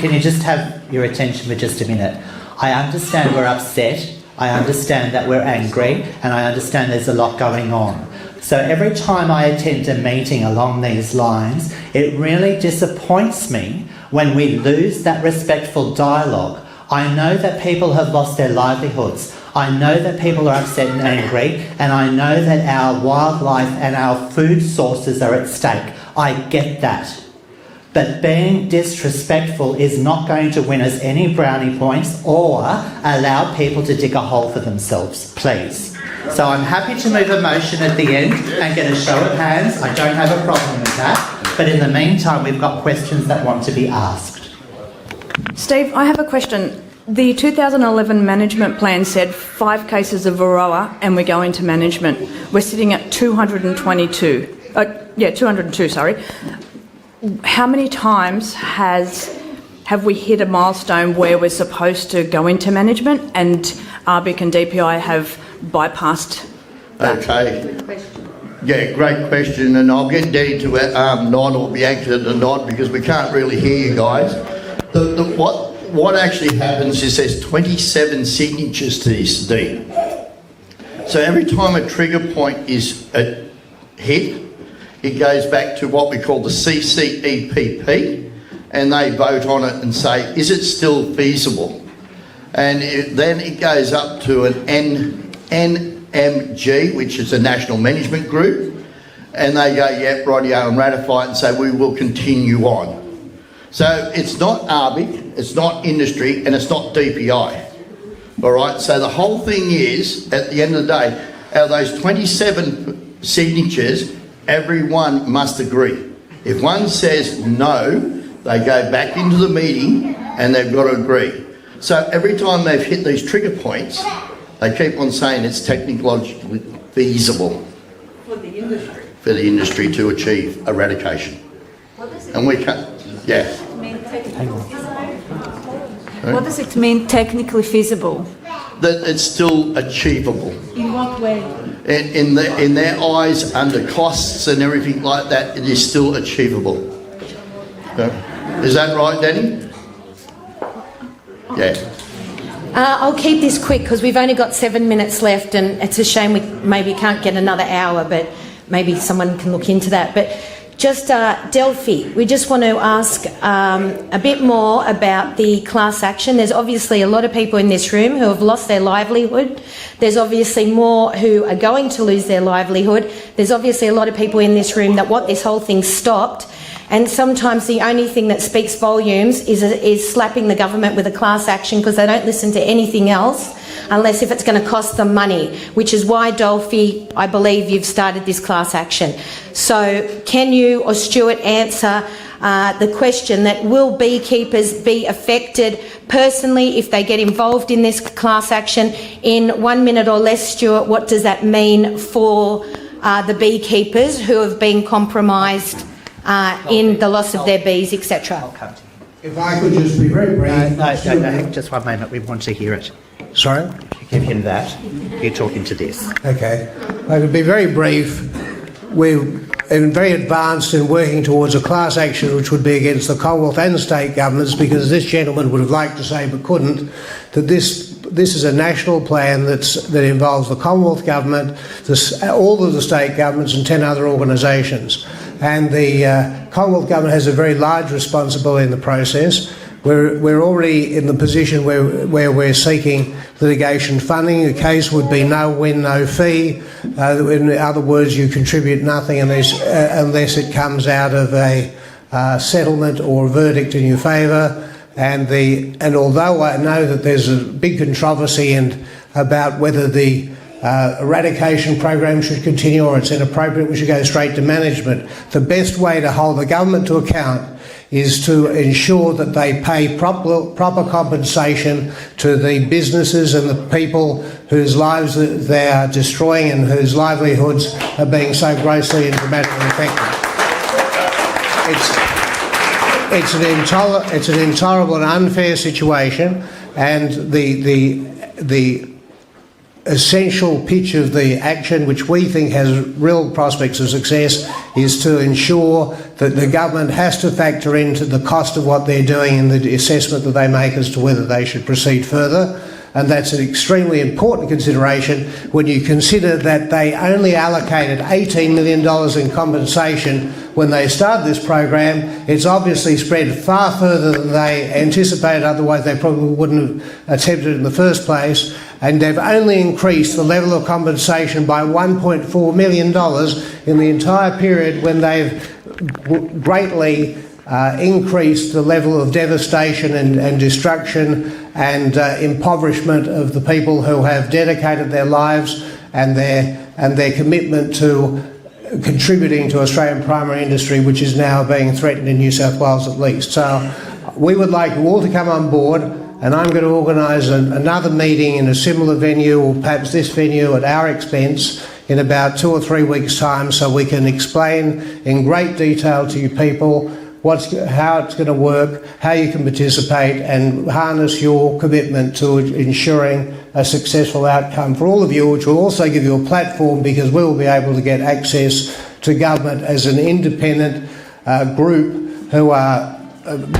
[SPEAKER 1] can you just have your attention for just a minute? I understand we're upset, I understand that we're angry, and I understand there's a lot going on. So every time I attend a meeting along these lines, it really disappoints me when we lose that respectful dialogue. I know that people have lost their livelihoods. I know that people are upset and angry, and I know that our wildlife and our food sources are at stake. I get that. But being disrespectful is not going to win us any brownie points or allow people to dig a hole for themselves, please. So I'm happy to move a motion at the end and get a show of hands. I don't have a problem with that. But in the meantime, we've got questions that want to be asked.
[SPEAKER 20] Steve, I have a question. The 2011 management plan said 5 cases of Varroa and we go into management. We're sitting at 222. 202, sorry. How many times have we hit a milestone where we're supposed to go into management and ARBIC and DPI have bypassed that?
[SPEAKER 5] Okay. Yeah, great question, and I'll get Danny to nod or Bianca to nod because we can't really hear you guys. What actually happens is there's 27 signatures to this deed. So every time a trigger point is hit, it goes back to what we call the CCEPP, and they vote on it and say, is it still feasible? And then it goes up to an NMG, which is a national management group, and they go, yep, rightio, and ratify it and say, we will continue on. So it's not ARBIC, it's not industry, and it's not DPI. All right, so the whole thing is, at the end of the day, out of those 27 signatures, everyone must agree. If one says no, they go back into the meeting and they've got to agree. So every time they've hit these trigger points, they keep on saying it's technologically feasible
[SPEAKER 20] For the industry.
[SPEAKER 5] for the industry to achieve eradication. And we can't, yeah.
[SPEAKER 10] What does it mean technically feasible?
[SPEAKER 5] That it's still achievable.
[SPEAKER 10] In what way?
[SPEAKER 5] In their eyes, under costs and everything like that, it is still achievable. Is that right, Danny? Yeah.
[SPEAKER 7] I'll keep this quick because we've only got 7 minutes left, and it's a shame we maybe can't get another hour, but maybe someone can look into that. But just Delphi, we just want to ask a bit more about the class action. There's obviously a lot of people in this room who have lost their livelihood. There's obviously more who are going to lose their livelihood. There's obviously a lot of people in this room that want this whole thing stopped. And sometimes the only thing that speaks volumes is slapping the government with a class action because they don't listen to anything else unless if it's going to cost them money, which is why, Dolphy, I believe you've started this class action. So can you or Stuart answer the question that will beekeepers be affected personally if they get involved in this class action? In 1 minute or less, Stuart, what does that mean for the beekeepers who have been compromised in the loss of their bees, etc.?
[SPEAKER 21] If I could just be very brief.
[SPEAKER 1] No, just 1 moment. We want to hear it.
[SPEAKER 21] Sorry?
[SPEAKER 1] give him that. You talk into this.
[SPEAKER 21] Okay. I could be very brief. We're very advanced in working towards a class action which would be against the Commonwealth and state governments, because this gentleman would have liked to say but couldn't, that this is a national plan that involves the Commonwealth Government, all of the state governments and 10 other organisations. And the Commonwealth Government has a very large responsibility in the process. We're already in the position where we're seeking litigation funding. The case would be no win, no fee. In other words, you contribute nothing unless it comes out of a settlement or a verdict in your favour. And although I know that there's a big controversy about whether the eradication program should continue or it's inappropriate, we should go straight to management, the best way to hold the government to account is to ensure that they pay proper compensation to the businesses and the people whose lives they are destroying and whose livelihoods are being so grossly and dramatically affected. It's an intolerable and unfair situation, and the essential pitch of the action, which we think has real prospects of success, is to ensure that the government has to factor into the cost of what they're doing in the assessment that they make as to whether they should proceed further. And that's an extremely important consideration when you consider that they only allocated $18 million in compensation when they started this program. It's obviously spread far further than they anticipated, otherwise they probably wouldn't have attempted it in the first place. And they've only increased the level of compensation by $1.4 million in the entire period, when they've greatly increased the level of devastation and destruction and impoverishment of the people who have dedicated their lives and their commitment to contributing to Australian primary industry, which is now being threatened in New South Wales at least. So we would like you all to come on board, and I'm going to organise another meeting in a similar venue, or perhaps this venue at our expense, in about 2 or 3 weeks' time, so we can explain in great detail to you people how it's going to work, how you can participate, and harness your commitment to ensuring a successful outcome for all of you, which will also give you a platform, because we will be able to get access to government as an independent group who are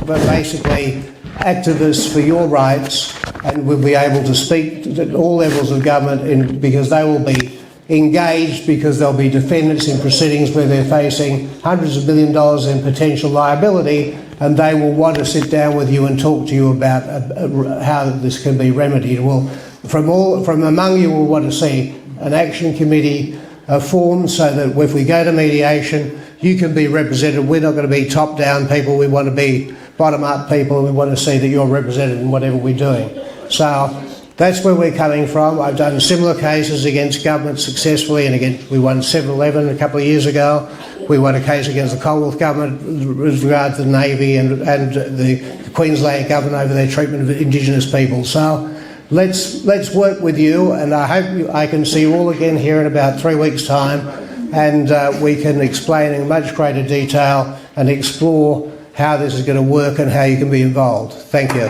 [SPEAKER 21] basically activists for your rights, and we'll be able to speak at all levels of government because they will be engaged, because there'll be defendants in proceedings where they're facing hundreds of $1 billion in potential liability, and they will want to sit down with you and talk to you about how this can be remedied. Well, from among you, we'll want to see an action committee formed, so that if we go to mediation, you can be represented. We're not going to be top-down people. We want to be bottom-up people. We want to see that you're represented in whatever we're doing. So that's where we're coming from. I've done similar cases against government successfully, and we won 7-11 a couple of years ago. We won a case against the Commonwealth Government with regard to the Navy and the Queensland Government over their treatment of Indigenous people. So let's work with you, and I hope I can see you all again here in about 3 weeks' time, and we can explain in much greater detail and explore how this is going to work and how you can be involved. Thank you.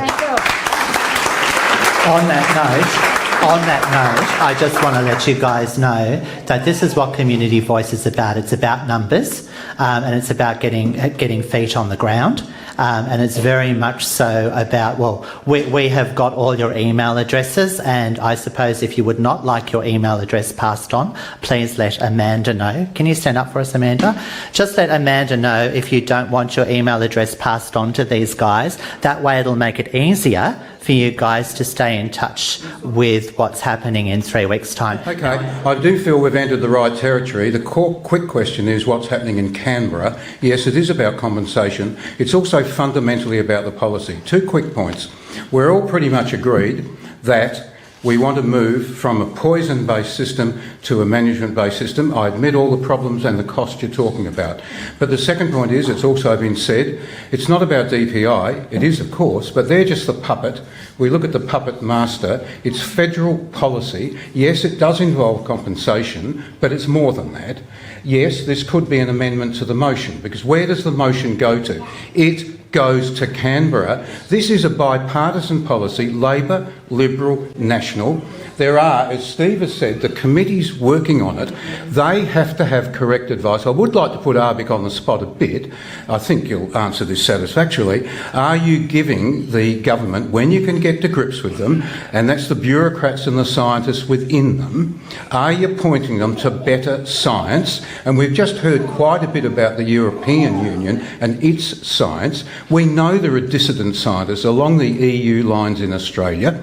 [SPEAKER 1] On that note, I just want to let you guys know that this is what community voice is about. It's about numbers, and it's about getting feet on the ground. And it's very much so about, well, we have got all your email addresses, and I suppose if you would not like your email address passed on, please let Amanda know. Can you stand up for us, Amanda? Just let Amanda know if you don't want your email address passed on to these guys. That way it'll make it easier for you guys to stay in touch with what's happening in 3 weeks' time.
[SPEAKER 22] Okay, I do feel we've entered the right territory. The quick question is what's happening in Canberra. Yes, it is about compensation. It's also fundamentally about the policy. 2 quick points. We're all pretty much agreed that we want to move from a poison-based system to a management-based system. I admit all the problems and the cost you're talking about. But the second point is, it's also been said, it's not about DPI. It is, of course, but they're just the puppet. We look at the puppet master. It's federal policy. Yes, it does involve compensation, but it's more than that. Yes, this could be an amendment to the motion, because where does the motion go to? It goes to Canberra. This is a bipartisan policy, Labor, Liberal, National. There are, as Steve has said, the committees working on it. They have to have correct advice. I would like to put Arbic on the spot a bit. I think you'll answer this satisfactorily. Are you giving the government, when you can get to grips with them, and that's the bureaucrats and the scientists within them, are you pointing them to better science? And we've just heard quite a bit about the European Union and its science. We know there are dissident scientists along the EU lines in Australia.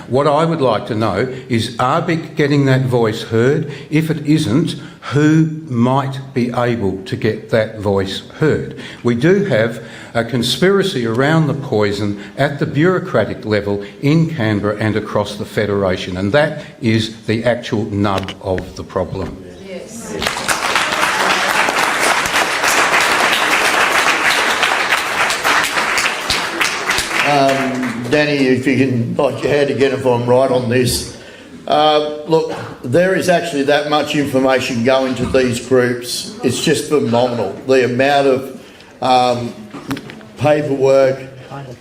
[SPEAKER 22] What I would like to know is ARBIC getting that voice heard? If it isn't, who might be able to get that voice heard? We do have a conspiracy around the poison at the bureaucratic level in Canberra and across the Federation, and that is the actual nub of the problem.
[SPEAKER 5] Danny, if you can bite your head again if I'm right on this. Look, there is actually that much information going to these groups. It's just phenomenal. The amount of paperwork,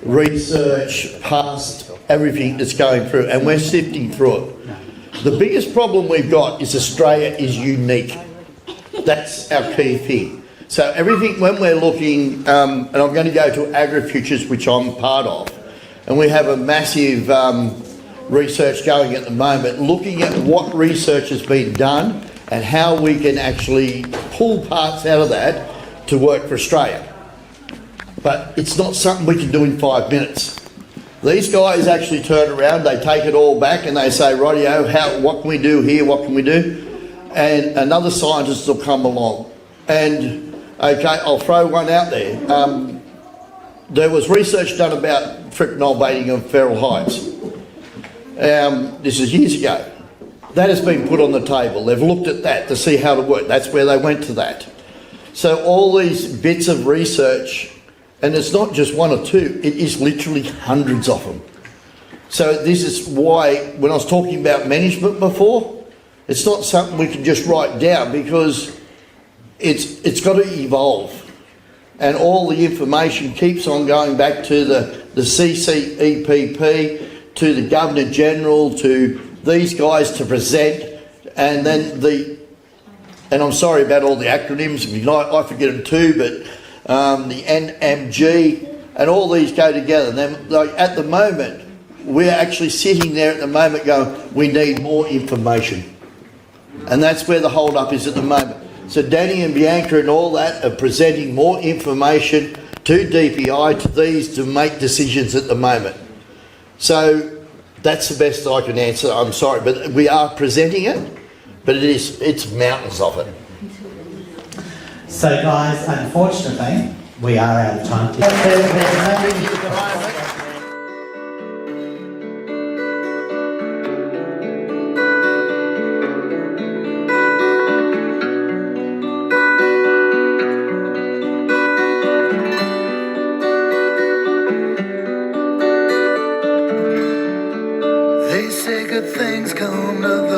[SPEAKER 5] research, past, everything that's going through, and we're sifting through it. The biggest problem we've got is Australia is unique. That's our key thing. So everything, when we're looking, and I'm going to go to AgriFutures, which I'm part of, and we have a massive research going at the moment, looking at what research has been done and how we can actually pull parts out of that to work for Australia. But it's not something we can do in 5 minutes. These guys actually turn around, they take it all back and they say, rightio, what can we do here, what can we do? And another scientist will come along. And, okay, I'll throw one out there. There was research done about Fipronil baiting of feral hives. This is years ago. That has been put on the table. They've looked at that to see how to work. That's where they went to that. So all these bits of research, and it's not just one or two, it is literally hundreds of them. So this is why, when I was talking about management before, it's not something we can just write down, because it's got to evolve. And all the information keeps on going back to the CCEPP, to the Governor-General, to these guys to present, and then and I'm sorry about all the acronyms, I forget them too, but the NMG, and all these go together. And then, like, at the moment, we're actually sitting there at the moment going, we need more information. And that's where the hold-up is at the moment. So Danny and Bianca and all that are presenting more information to DPI, to these, to make decisions at the moment. So that's the best I can answer. I'm sorry, but we are presenting it, but it's mountains of it.
[SPEAKER 16] So guys, unfortunately, we are out of time.
[SPEAKER 3] They say good things come to